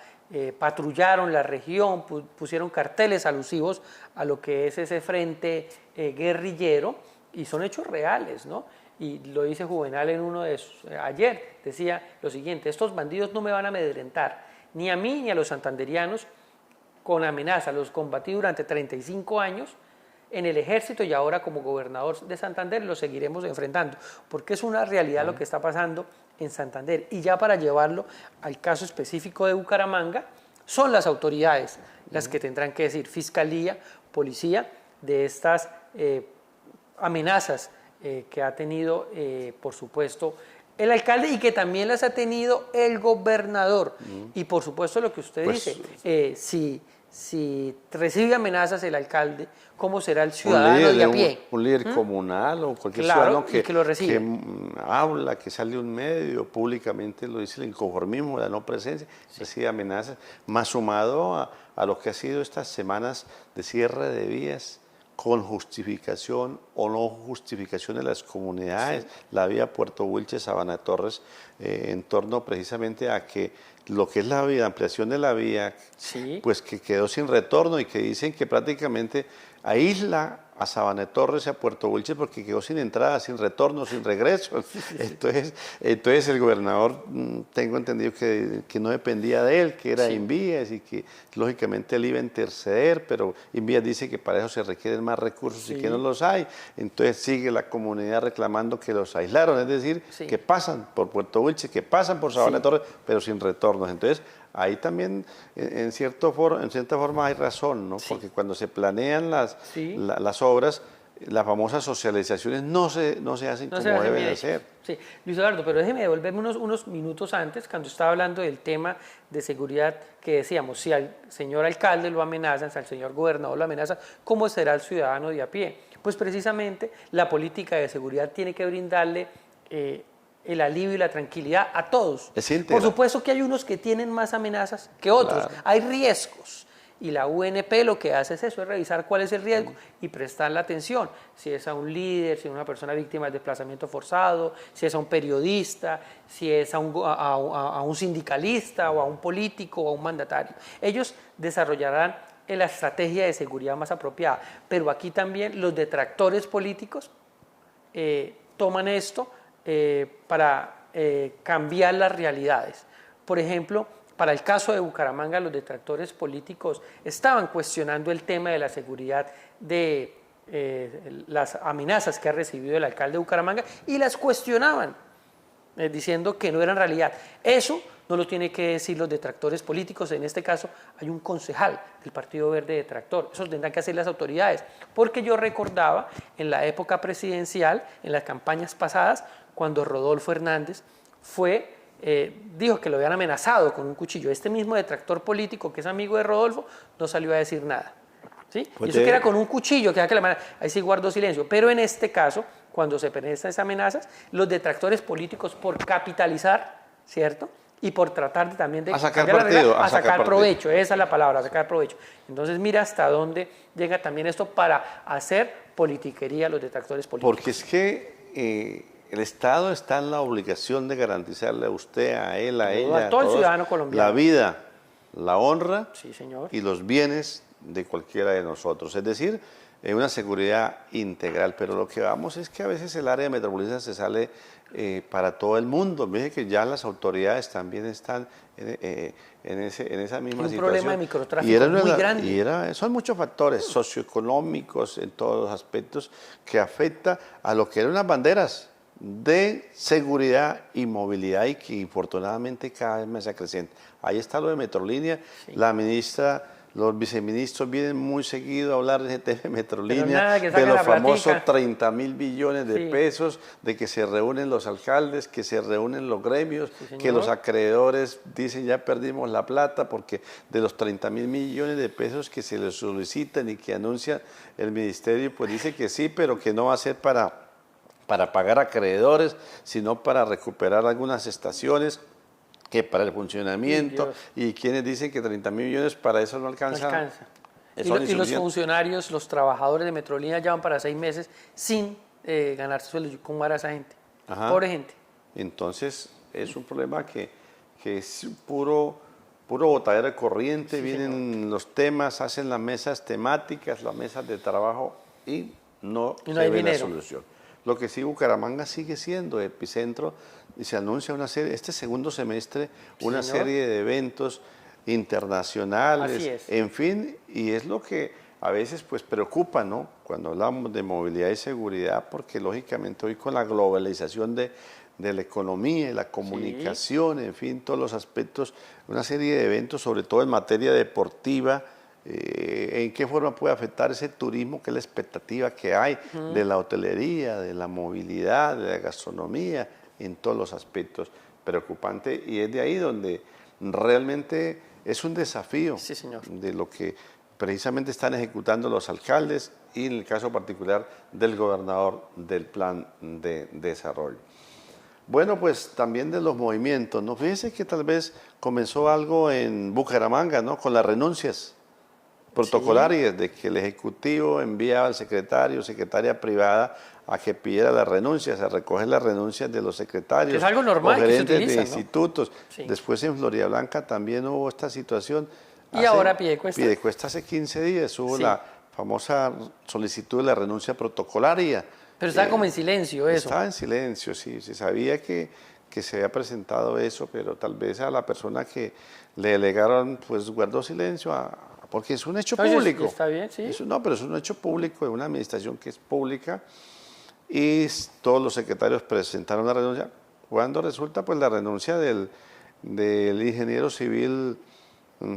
patrullaron la región, pusieron carteles alusivos a lo que es ese frente guerrillero, y son hechos reales, ¿no? Y lo dice Juvenal en uno de ayer, decía lo siguiente: estos bandidos no me van a amedrentar, ni a mí ni a los santanderianos, con amenaza. Los combatí durante 35 años en el ejército y ahora como gobernador de Santander los seguiremos enfrentando, porque es una realidad lo que está pasando en Santander. Y ya para llevarlo al caso específico de Bucaramanga, son las autoridades las que tendrán que decir, fiscalía, policía, de estas amenazas que ha tenido, por supuesto, el alcalde y que también las ha tenido el gobernador. Y por supuesto lo que usted Pues, dice, si recibe amenazas el alcalde, ¿cómo será el ciudadano de a pie? Un líder comunal o cualquier Claro, ciudadano que lo recibe. habla, que sale a un medio, públicamente lo dice el inconformismo, la no presencia, recibe amenazas, más sumado a lo que ha sido estas semanas de cierre de vías, con justificación o no justificación de las comunidades, la vía Puerto Wilches, Sabana Torres, en torno precisamente a que lo que es la vía, ampliación de la vía, pues que quedó sin retorno y que dicen que prácticamente aísla a Sabana Torres y a Puerto Wilches porque quedó sin entrada, sin retorno, sin regreso. Entonces el gobernador, tengo entendido que no dependía de él, que era Invías y que lógicamente él iba a interceder, pero Invías dice que para eso se requieren más recursos y que no los hay. Entonces sigue la comunidad reclamando que los aislaron, es decir, que pasan por Puerto Wilches, que pasan por Sabana Torres, pero sin retornos. Entonces ahí también, en cierta forma, hay razón, ¿no? Porque cuando se planean las obras, las famosas socializaciones no se hacen como deben de ser. Sí, Luis Eduardo, pero déjeme devolverme unos minutos antes, cuando estaba hablando del tema de seguridad, que decíamos, si al señor alcalde lo amenazan, si al señor gobernador lo amenazan, ¿cómo será el ciudadano de a pie? Pues precisamente la política de seguridad tiene que brindarle el alivio y la tranquilidad a todos. Por supuesto que hay unos que tienen más amenazas que otros, hay riesgos. Y la UNP lo que hace es eso, es revisar cuál es el riesgo y prestarle atención. Si es a un líder, si es a una persona víctima de desplazamiento forzado, si es a un periodista, si es a un sindicalista o a un político o a un mandatario. Ellos desarrollarán la estrategia de seguridad más apropiada. Pero aquí también los detractores políticos toman esto para cambiar las realidades. Por ejemplo, para el caso de Bucaramanga, los detractores políticos estaban cuestionando el tema de la seguridad de las amenazas que ha recibido el alcalde de Bucaramanga y las cuestionaban, diciendo que no eran realidad. Eso no lo tienen que decir los detractores políticos. En este caso hay un concejal del Partido Verde detractor. Eso tendrán que hacer las autoridades. Porque yo recordaba en la época presidencial, en las campañas pasadas, cuando Rodolfo Hernández dijo que lo habían amenazado con un cuchillo. Este mismo detractor político, que es amigo de Rodolfo, no salió a decir nada. ¿Sí? Y eso que era con un cuchillo, ahí sí guardó silencio. Pero en este caso, cuando se presentan esas amenazas, los detractores políticos, por capitalizar, ¿cierto?, y por tratar también de sacar provecho, esa es la palabra, a sacar provecho. Entonces mira hasta dónde llega también esto para hacer politiquería los detractores políticos. Porque es que el Estado está en la obligación de garantizarle a usted, a él, a ella, a todo el ciudadano colombiano, la vida, la honra señor, y los bienes de cualquiera de nosotros. Es decir, una seguridad integral. Pero lo que vamos es que a veces el área metropolitana se sale para todo el mundo. Fíjese que ya las autoridades también están en esa misma situación. Un problema de microtráfico muy grande. Son muchos factores socioeconómicos en todos los aspectos que afecta a lo que eran unas banderas de seguridad y movilidad y que infortunadamente cada vez más se acrecienta. Ahí está lo de Metrolínea, la ministra, los viceministros vienen muy seguido a hablar de ese tema de Metrolínea, de los famosos 30.000 billones de pesos, de que se reúnen los alcaldes, que se reúnen los gremios, que los acreedores dicen ya perdimos la plata porque de los 30.000 millones de pesos que se les solicitan y que anuncia el ministerio, pues dice que sí, pero que no va a ser para pagar acreedores, sino para recuperar algunas estaciones, que para el funcionamiento, y quienes dicen que 30.000 millones para eso no alcanza. Y los funcionarios, los trabajadores de Metrolínea llevan para 6 meses sin ganarse sueldo. ¿Cómo hará esa gente? Pobre gente. Entonces es un problema que es puro botadera de corriente, vienen los temas, hacen las mesas temáticas, las mesas de trabajo y no se ve la solución. Lo que sí, Bucaramanga sigue siendo epicentro y se anuncia una serie, este segundo semestre, una serie de eventos internacionales, en fin, y es lo que a veces pues preocupa, ¿no? Cuando hablamos de movilidad y seguridad, porque lógicamente hoy con la globalización de de la economía y la comunicación, en fin, todos los aspectos, una serie de eventos, sobre todo en materia deportiva, en qué forma puede afectar ese turismo, que es la expectativa que hay de la hotelería, de la movilidad, de la gastronomía, en todos los aspectos. Preocupante, y es de ahí donde realmente es un desafío de lo que precisamente están ejecutando los alcaldes y en el caso particular del gobernador del plan de desarrollo. Bueno, pues también de los movimientos, ¿no? Fíjense que tal vez comenzó algo en Bucaramanga, ¿no? Con las renuncias protocolarias, de que el Ejecutivo enviaba al secretario, secretaria privada, a que pidiera las renuncias, a recoger las renuncias de los secretarios, que es algo normal, o gerentes que se utiliza, de institutos. Sí. Después en Floridablanca también hubo esta situación. Y ahora Piedecuesta. Piedecuesta hace 15 días hubo la famosa solicitud de la renuncia protocolaria. Pero estaba como en silencio eso. Estaba en silencio, sí. Se sabía que se había presentado eso, pero tal vez a la persona que le delegaron, pues guardó silencio, porque es un hecho público. Está bien, sí. No, pero es un hecho público de una administración que es pública, y todos los secretarios presentaron la renuncia. Cuando resulta pues la renuncia del ingeniero civil,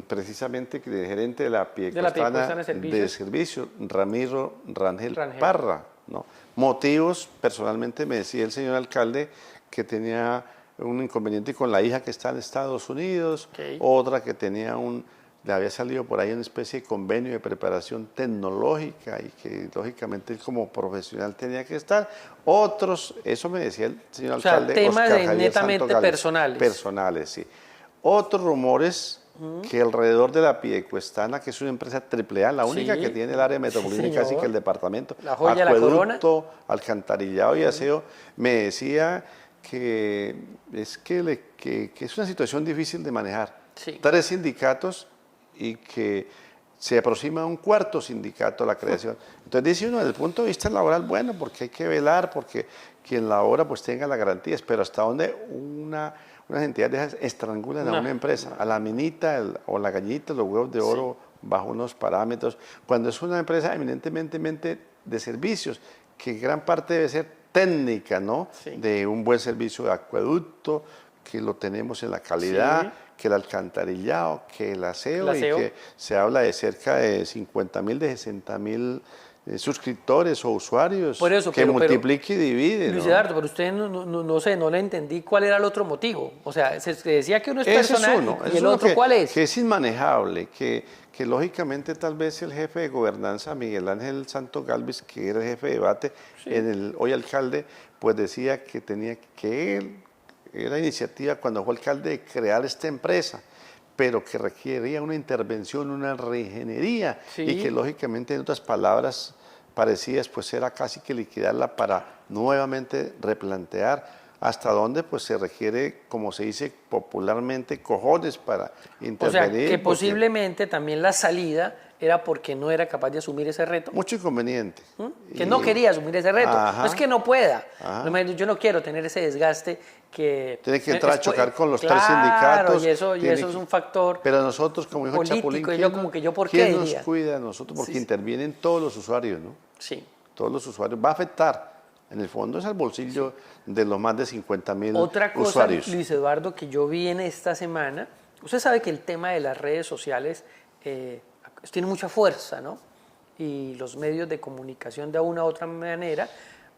precisamente del gerente de la Piedecuestana de servicio, Ramiro Rangel Parra, ¿no? Motivos, personalmente me decía el señor alcalde que tenía un inconveniente con la hija que está en Estados Unidos, otra que le había salido por ahí una especie de convenio de preparación tecnológica y que lógicamente él como profesional tenía que estar. Otros, eso me decía el señor alcalde, temas Oscar netamente Santo Gálvez, personales. Personales, sí. Otros rumores que alrededor de la Piedecuestana, que es una empresa AAA, la única que tiene el área metropolitana, casi que el departamento, la joya, acueducto, alcantarillado y aseo, me decía que es una situación difícil de manejar. 3 sindicatos y que se aproxima a un 4º sindicato a la creación. Entonces dice uno, desde el punto de vista laboral, bueno, porque hay que velar, porque quien labora pues tenga las garantías, pero hasta donde unas entidades de esas estrangulan a una empresa, a la minita o la gallita, los huevos de oro bajo unos parámetros, cuando es una empresa eminentemente de servicios, que gran parte debe ser técnica, ¿no? De un buen servicio de acueducto, que lo tenemos en la calidad, que el alcantarillado, que el aseo, y que se habla de cerca de 50.000, de 60.000 suscriptores o usuarios. Por eso, que multiplique y divide. Luis Eduardo, pero usted no sé, no le entendí cuál era el otro motivo. O sea, se decía que uno es personal y el otro, ¿cuál es? Que es inmanejable, que lógicamente tal vez el jefe de gobernanza, Miguel Ángel Santo Gálvez, que era el jefe de debate, hoy alcalde, pues decía que tenía que él, era iniciativa cuando fue alcalde de crear esta empresa, pero que requería una intervención, una reingeniería, y que lógicamente, en otras palabras parecidas, pues era casi que liquidarla para nuevamente replantear hasta dónde pues se requiere, como se dice popularmente, cojones para intervenir. O sea, que posiblemente también la salida era porque no era capaz de asumir ese reto. Mucho inconveniente. Que no quería asumir ese reto. No es que no pueda. Yo no quiero tener ese desgaste que... Tiene que entrar a chocar con los 3 sindicatos. Y eso es un factor. Pero nosotros, como dijo político, Chapulín, ¿quién nos cuida a nosotros? Porque intervienen todos los usuarios, ¿no? Sí. Todos los usuarios. Va a afectar. En el fondo es al bolsillo de los más de 50.000 usuarios. Otra cosa, Luis Eduardo, que yo vi en esta semana, usted sabe que el tema de las redes sociales tiene mucha fuerza, ¿no? Y los medios de comunicación de una u otra manera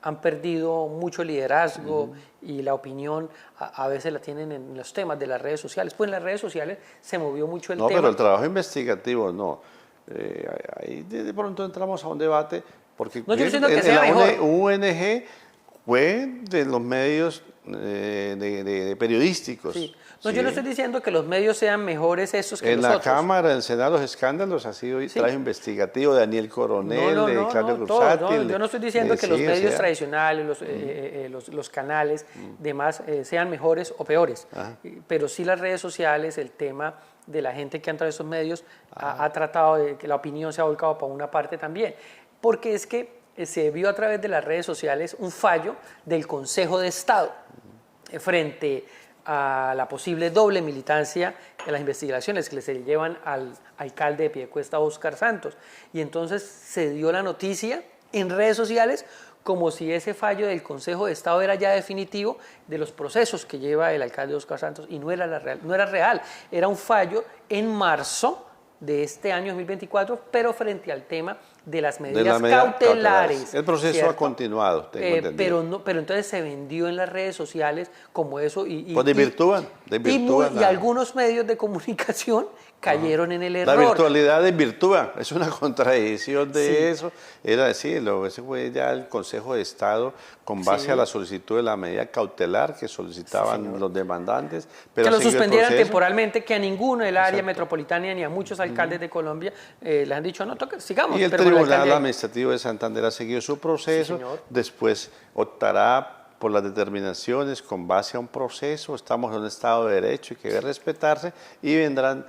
han perdido mucho liderazgo y la opinión a veces la tienen en los temas de las redes sociales. Pues en las redes sociales se movió mucho el tema. No, pero el trabajo investigativo no. Ahí de pronto entramos a un debate. Porque no, yo siento que sea mejor. UNG fue de los medios de periodísticos. Sí. No, yo no estoy diciendo que los medios sean mejores esos que nosotros. En la Cámara, en el Senado, los escándalos ha sido trabajo investigativo de Daniel Coronel, de Claudio Cruzati. Yo no estoy diciendo que los medios tradicionales, los canales, demás, sean mejores o peores. Pero sí las redes sociales, el tema de la gente que entra a esos medios ha tratado de que la opinión se ha volcado para una parte también. Porque es que se vio a través de las redes sociales un fallo del Consejo de Estado frente a la posible doble militancia en las investigaciones que se llevan al alcalde de Piedecuesta, Óscar Santos. Y entonces se dio la noticia en redes sociales como si ese fallo del Consejo de Estado era ya definitivo de los procesos que lleva el alcalde Óscar Santos, y no era real, era un fallo en marzo de este año 2024, pero frente al tema de las medidas cautelares. El proceso ¿cierto? ha continuado, tengo entendido. Pero entonces se vendió en las redes sociales como eso. Pues desvirtúan y algunos medios de comunicación cayeron en el error. La virtualidad desvirtúa, es una contradicción de eso. Era decirlo, ese fue ya el Consejo de Estado con base a la solicitud de la medida cautelar que solicitaban los demandantes. Pero que lo suspendieran temporalmente, que a ninguno del área metropolitana ni a muchos alcaldes de Colombia les han dicho, no, toque, sigamos. Y el Tribunal Administrativo de Santander ha seguido su proceso, después optará por las determinaciones con base a un proceso, estamos en un Estado de Derecho y que debe respetarse, y vendrán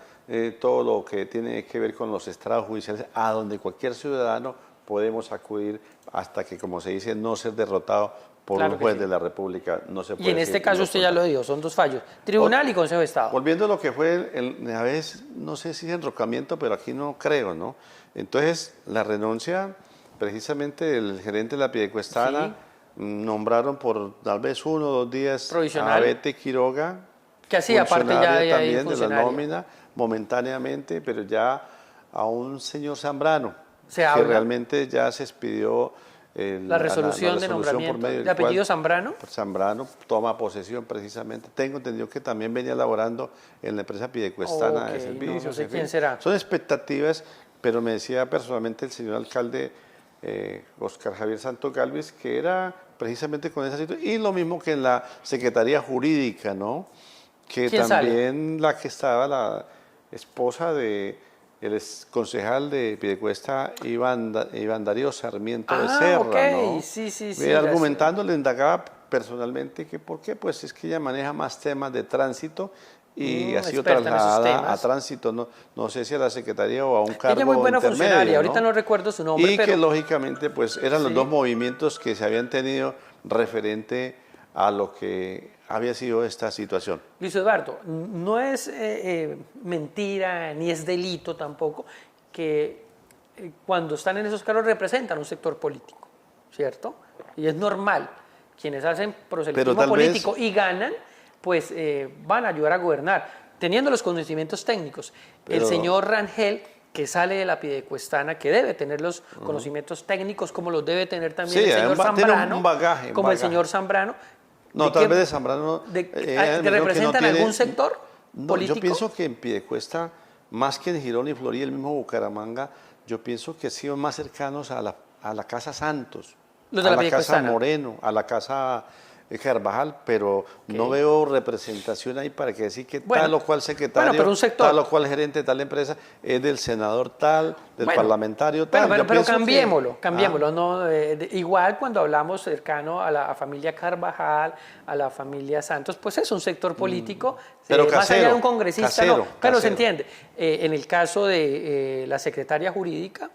todo lo que tiene que ver con los estrados judiciales, a donde cualquier ciudadano podemos acudir hasta que, como se dice, no ser derrotado por un juez de la República. No se puede. Y en este caso usted ya lo dijo, son dos fallos, Tribunal y Consejo de Estado. Volviendo a lo que fue, a veces, no sé si es enrocamiento, pero aquí no creo, ¿no? Entonces, la renuncia, precisamente, del gerente de la Piedecuestana, nombraron por tal vez 1 o 2 días a Bete Quiroga, que hacía parte ya de también de la nómina, momentáneamente, pero ya a un señor Zambrano, que realmente ya se expidió la resolución de nombramiento. ¿De apellido Zambrano? Zambrano toma posesión precisamente. Tengo entendido que también venía laborando en la empresa Piedecuestana de servicios. No sé quién será. Son expectativas, pero me decía personalmente el señor alcalde Óscar Javier Santos Galvez que era precisamente con esa situación. Y lo mismo que en la Secretaría Jurídica, ¿no? Que también la que estaba la esposa de el concejal de Piedecuesta, Iván Darío Sarmiento Becerra, ¿no? Sí. Argumentando, le indagaba personalmente que por qué, pues es que ella maneja más temas de tránsito y ha sido trasladada a tránsito, no sé si a la Secretaría o a un cargo ella es muy buena funcionaria, ahorita no recuerdo su nombre. Y que lógicamente pues eran los dos movimientos que se habían tenido referente a lo que había sido esta situación. Luis Eduardo, no es mentira ni es delito tampoco que cuando están en esos cargos representan un sector político, ¿cierto? Y es normal. Quienes hacen proselitismo político y ganan, pues van a ayudar a gobernar, teniendo los conocimientos técnicos. El señor Rangel, que sale de la Piedecuestana, que debe tener los conocimientos técnicos, como los debe tener también el señor Zambrano, como el señor Zambrano. No, tal vez de Zambrano. ¿Que representan algún sector político? Yo pienso que en Piedecuesta, más que en Girón y Florida, el mismo Bucaramanga, yo pienso que han sido más cercanos a la Casa Santos, los de a la Casa Moreno, a la Casa Carvajal, pero no veo representación ahí para que decir que tal o cual secretario, tal o cual gerente de tal empresa es del senador tal, del parlamentario tal. Pero cambiémoslo. ¿No? Igual cuando hablamos cercano a la familia Carvajal, a la familia Santos, pues es un sector político, pero más allá de un congresista, pero se entiende. En el caso de la secretaria jurídica,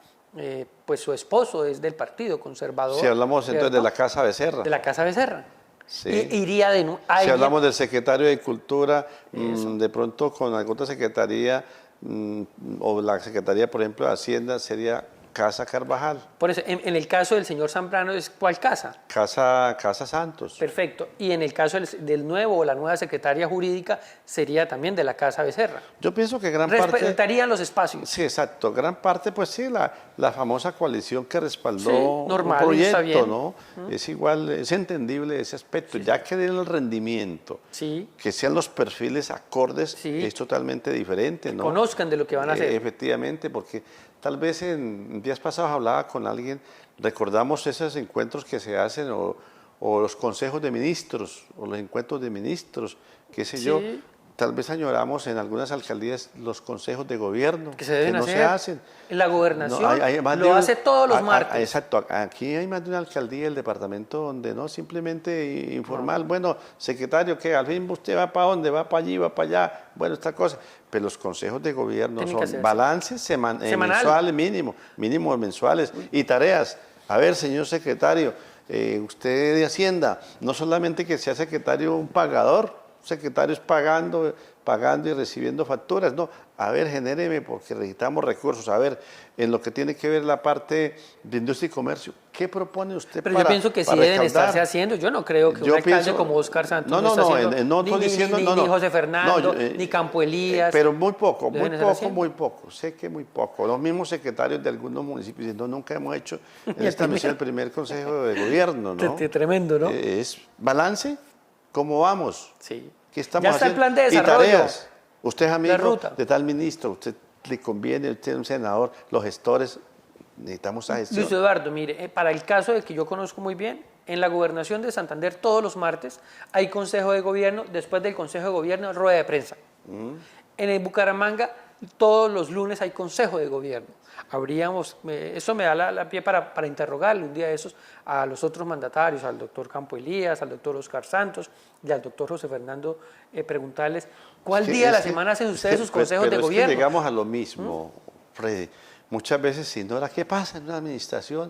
pues su esposo es del Partido Conservador. Si hablamos entonces de la Casa Becerra. De la Casa Becerra. Sí. Iría si hablamos del secretario de Cultura, de pronto con alguna secretaría, o la secretaría, por ejemplo, de Hacienda, sería Casa Carvajal. Por eso, en el caso del señor Zambrano, ¿es cuál casa? Casa Santos. Perfecto. Y en el caso del nuevo o la nueva secretaria jurídica, sería también de la Casa Becerra. Yo pienso que gran parte... Respetarían los espacios. Sí, exacto. Gran parte, pues sí, la famosa coalición que respaldó un proyecto, ¿no? Es igual, es entendible ese aspecto. Ya que den el rendimiento, que sean los perfiles acordes, es totalmente diferente, ¿no? Conozcan de lo que van a hacer. Efectivamente, porque tal vez en días pasados hablaba con alguien, recordamos esos encuentros que se hacen o los consejos de ministros o los encuentros de ministros, qué sé yo. Tal vez añoramos en algunas alcaldías los consejos de gobierno que no se hacen. En la gobernación lo hace todos los martes. Exacto, aquí hay más de una alcaldía del departamento donde no, simplemente informal. Bueno, secretario, ¿qué? Al fin usted va para dónde, va para allí, va para allá, bueno, esta cosa. Pero los consejos de gobierno son balances mensuales mínimo mensuales y tareas. A ver, señor secretario, usted de Hacienda, no solamente que sea secretario un pagador, secretarios pagando y recibiendo facturas. No, a ver, genéreme porque necesitamos recursos. A ver, en lo que tiene que ver la parte de industria y comercio, ¿qué propone usted Pero para yo pienso que sí para deben recaudar? estarse haciendo. Yo no creo que un alcalde como Óscar Santos no, no está haciendo no estoy diciendo, ni José Fernando, ni Campo Elías. pero muy poco, deben estar haciendo. muy poco. Sé que muy poco. Los mismos secretarios de algunos municipios diciendo nunca hemos hecho en esta misión el primer consejo de gobierno, ¿no? Tremendo, ¿no? Es balance, ¿cómo vamos? Sí. ¿Qué estamos Ya está el haciendo? plan de desarrollo. Y tareas. Usted es amigo ruta. de tal ministro, usted le conviene, usted es un senador, los gestores, necesitamos esa gestión. Luis Eduardo, mire, para el caso del que yo conozco muy bien, en la gobernación de Santander todos los martes hay consejo de gobierno, después del consejo de gobierno rueda de prensa. En el Bucaramanga todos los lunes hay consejo de gobierno. Eso me da la pie para interrogarle un día de esos a los otros mandatarios, al doctor Campo Elías, al doctor Óscar Santos y al doctor José Fernando, preguntarles ¿cuál día de la semana hacen ustedes sus consejos de gobierno? Que llegamos a lo mismo, Freddy. Muchas veces se ignora qué pasa en una administración.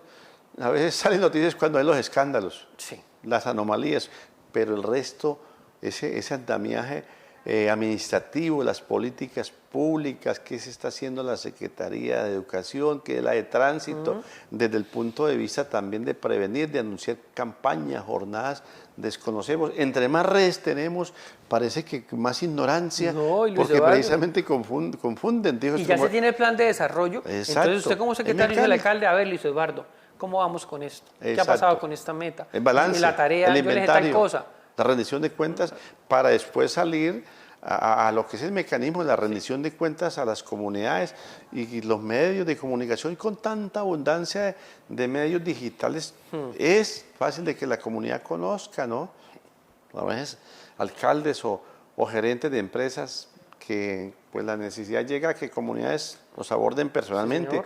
A veces salen noticias cuando hay los escándalos, sí, las anomalías, pero el resto, ese andamiaje administrativo, las políticas públicas, qué se está haciendo la Secretaría de Educación, qué es la de Tránsito, desde el punto de vista también de prevenir, de anunciar campañas, jornadas, desconocemos. Entre más redes tenemos, parece que más ignorancia, porque precisamente confunden. Y ya se tiene el plan de desarrollo. Exacto. Entonces usted como secretario dice al alcalde, a ver, Luis Eduardo, ¿cómo vamos con esto? ¿Qué ha pasado con esta meta? El balance, la tarea, el yo le dije inventario, tal cosa. la rendición de cuentas, para después salir a lo que es el mecanismo de la rendición de cuentas a las comunidades y los medios de comunicación. Y con tanta abundancia de medios digitales, es fácil de que la comunidad conozca, ¿no? A veces alcaldes o gerentes de empresas que pues la necesidad llega a que comunidades los aborden personalmente, Sí,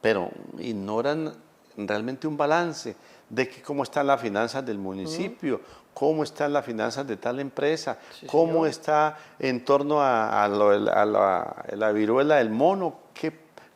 pero ignoran realmente un balance de que cómo están las finanzas del municipio, cómo están las finanzas de tal empresa, cómo está en torno a la viruela del mono,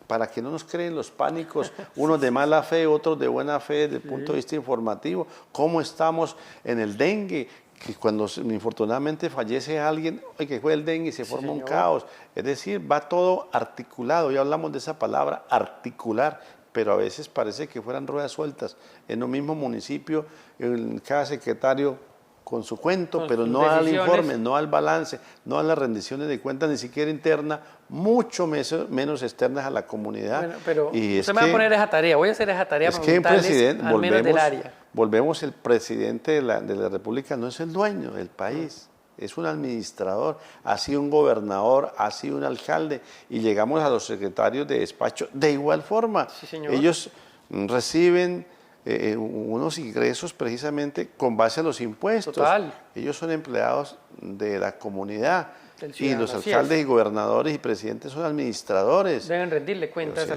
para que no nos creen los pánicos, unos de mala fe, otros de buena fe desde el punto de vista informativo, cómo estamos en el dengue, que cuando infortunadamente fallece alguien, que fue el dengue y se forma un caos. Es decir, va todo articulado, ya hablamos de esa palabra, articular, pero a veces parece que fueran ruedas sueltas. En un mismo municipio, en cada secretario con su cuento, pero no al informe, no al balance, no a las rendiciones de cuentas, ni siquiera interna, mucho menos externas a la comunidad. Bueno, pero y usted me va a poner esa tarea, voy a hacer esa tarea es para que un presidente, al menos del área. Volvemos, el presidente de la República no es el dueño del país. Es un administrador, ha sido un gobernador, ha sido un alcalde, y llegamos a los secretarios de despacho de igual forma. Sí, señor. Ellos reciben unos ingresos precisamente con base a los impuestos. Total. Ellos son empleados de la comunidad. Y los Así alcaldes y gobernadores y presidentes son administradores. Deben rendirle cuentas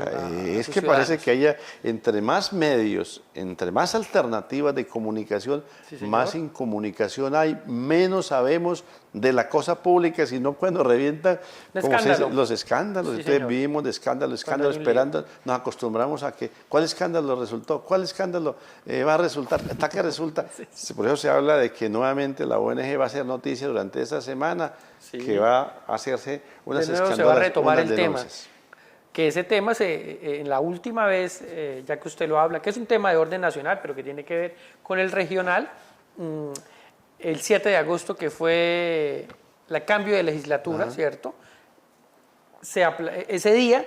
es que parece que haya entre más medios, entre más alternativas de comunicación, más incomunicación hay, menos sabemos de la cosa pública, sino cuando revientan los escándalos. Sí, Entonces vivimos de escándalo, esperando, nos acostumbramos a que, ¿cuál escándalo resultó? ¿Cuál escándalo va a resultar? ¿Hasta qué resulta? Por eso se habla de que nuevamente la ONG va a hacer noticia durante esta semana, que va a hacerse unas escándalos. Se va a retomar el tema. Que ese tema, en la última vez, ya que usted lo habla, que es un tema de orden nacional, pero que tiene que ver con el regional, el 7 de agosto, que fue el cambio de legislatura, ¿cierto? Ese día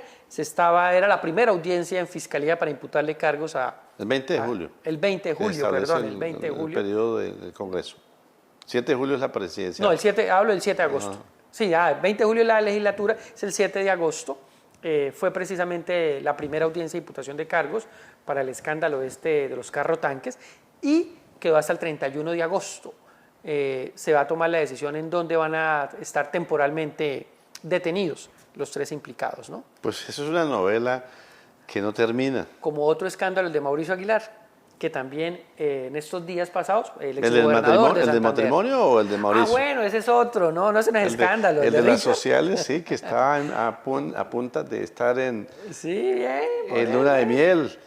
era la primera audiencia en Fiscalía para imputarle cargos a... El 20 de julio. El 20 de julio, perdón, el 20 de julio. El periodo del Congreso. 7 de julio es la presidencia. No, hablo del 7 de agosto. Sí, el 20 de julio es la legislatura, es el 7 de agosto. Fue precisamente la primera audiencia de imputación de cargos para el escándalo de los carrotanques y quedó hasta el 31 de agosto. Se va a tomar la decisión en dónde van a estar temporalmente detenidos los tres implicados, ¿no? Pues eso es una novela que no termina. Como otro escándalo, el de Mauricio Aguilar, que también en estos días pasados, ¿El del matrimonio o el de Mauricio? Bueno, ese es otro, no es escándalo. El de las sociales, sí, que está a punta de estar en luna de miel.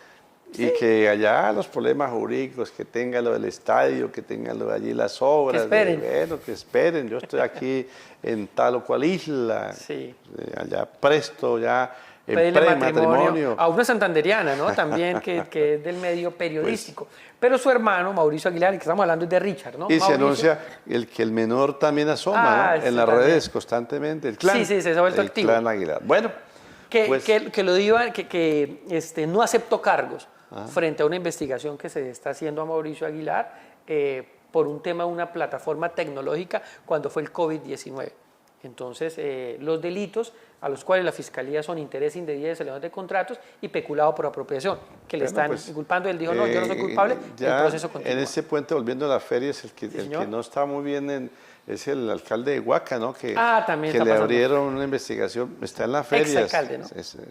Y que allá los problemas jurídicos, que tenga lo del estadio, que tenga lo de allí las obras. Que esperen. Bueno, que esperen. Yo estoy aquí en tal o cual isla. Sí. Allá presto, ya en Pedirle pre-matrimonio. a una santanderiana, ¿no? También que es del medio periodístico. Pero su hermano, Mauricio Aguilar, el que estamos hablando es de Richard, ¿no? Y Mauricio, se anuncia que el menor también asoma, ¿no? En las también. redes constantemente. El clan. Sí, se ha vuelto activo. El clan Aguilar. Bueno. Que lo diga, no aceptó cargos frente a una investigación que se está haciendo a Mauricio Aguilar por un tema de una plataforma tecnológica cuando fue el COVID-19. Entonces, los delitos a los cuales la Fiscalía son interés indebido de celebración de contratos y peculado por apropiación, que le están inculpando. Él dijo, no, yo no soy culpable, el proceso continúa. En ese puente, volviendo a las ferias, el que no está muy bien es el alcalde de Huaca, ¿no? Que le abrieron una investigación, está en las ferias. Exalcalde, ¿no?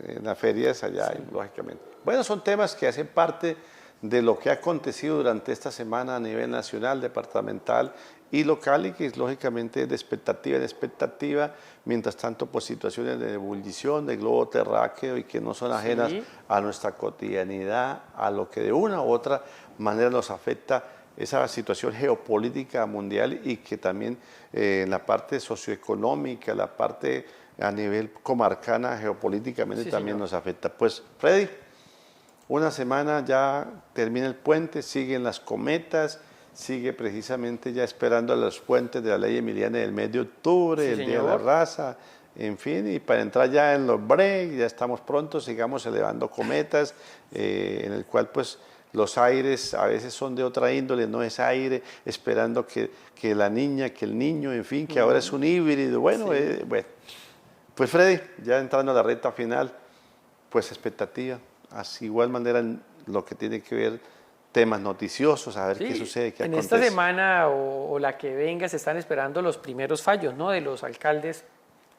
En las ferias allá, lógicamente. Bueno, son temas que hacen parte de lo que ha acontecido durante esta semana a nivel nacional, departamental y local, y que es lógicamente de expectativa en expectativa, mientras tanto pues situaciones de ebullición, de globo terráqueo y que no son ajenas a nuestra cotidianidad, a lo que de una u otra manera nos afecta esa situación geopolítica mundial y que también la parte socioeconómica, la parte a nivel comarcana geopolíticamente también nos afecta. Pues Freddy, una semana ya termina el puente, siguen las cometas, sigue precisamente ya esperando a los puentes de la ley Emiliana del mes de octubre, el Día de la Raza, en fin, y para entrar ya en los breaks, ya estamos pronto, sigamos elevando cometas, en el cual pues los aires a veces son de otra índole, no es aire, esperando que la niña, que el niño, en fin, que ahora es un híbrido, bueno, bueno. Pues Freddy, ya entrando a la recta final, pues expectativa, así igual manera lo que tiene que ver temas noticiosos, a ver qué sucede, qué acontece. En esta semana o la que venga se están esperando los primeros fallos, ¿no?, de los alcaldes,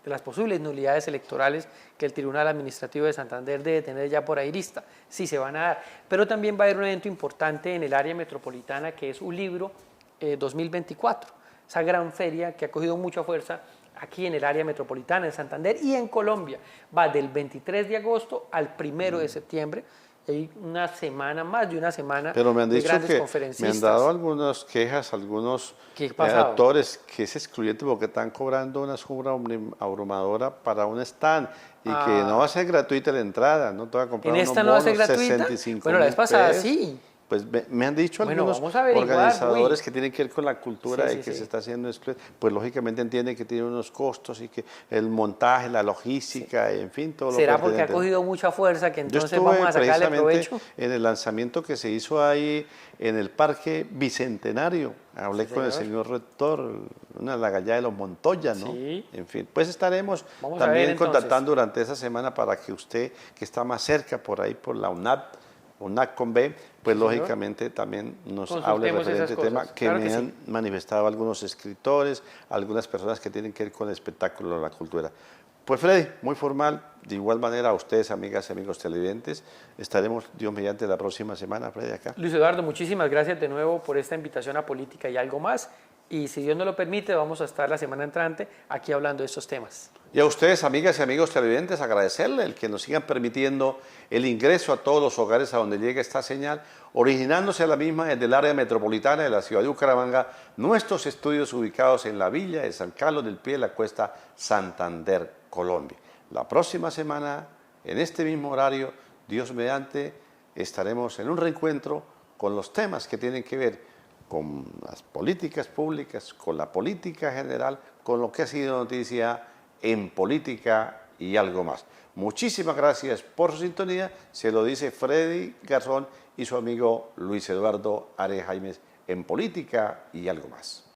de las posibles nulidades electorales que el Tribunal Administrativo de Santander debe tener ya por ahí lista, sí se van a dar. Pero también va a haber un evento importante en el área metropolitana que es un libro 2024, esa gran feria que ha cogido mucha fuerza aquí en el área metropolitana de Santander y en Colombia. Va del 23 de agosto al 1 de septiembre. Hay una semana, más de una semana. Pero me han dicho que conferencistas. Me han dado algunas quejas, algunos actores que es excluyente porque están cobrando una suma abrumadora para un stand y que no va a ser gratuita la entrada, no te va a comprar ¿En esta no va a ser gratuita? Bueno, la vez pasada sí. Pues me han dicho algunos organizadores que tienen que ver con la cultura de que se está haciendo esto, pues lógicamente entienden que tiene unos costos y que el montaje, la logística, en fin, todo lo que... ¿Será porque ha cogido mucha fuerza que entonces vamos a sacarle provecho? En el lanzamiento que se hizo ahí en el Parque Bicentenario, hablé con el señor rector, la gallada de los Montoya, ¿no? Sí. En fin, pues estaremos también contactando durante esa semana para que usted, que está más cerca por ahí, por la UNAC con B, pues lógicamente también nos hable referente a este tema que me han manifestado algunos escritores, algunas personas que tienen que ver con el espectáculo, la cultura. Pues Freddy, muy formal, de igual manera a ustedes, amigas y amigos televidentes, estaremos, Dios mediante, la próxima semana, Freddy, acá. Luis Eduardo, muchísimas gracias de nuevo por esta invitación a Política y Algo Más, y si Dios nos lo permite, vamos a estar la semana entrante aquí hablando de estos temas. Y a ustedes, amigas y amigos televidentes, agradecerle el que nos sigan permitiendo el ingreso a todos los hogares a donde llegue esta señal, originándose a la misma desde el área metropolitana de la ciudad de Bucaramanga, nuestros estudios ubicados en la villa de San Carlos del Pie de la Cuesta, Santander, Colombia. La próxima semana, en este mismo horario, Dios mediante, estaremos en un reencuentro con los temas que tienen que ver con las políticas públicas, con la política general, con lo que ha sido noticia en Política y Algo Más. Muchísimas gracias por su sintonía. Se lo dice Freddy Garzón y su amigo Luis Eduardo Are Jaimes en Política y Algo Más.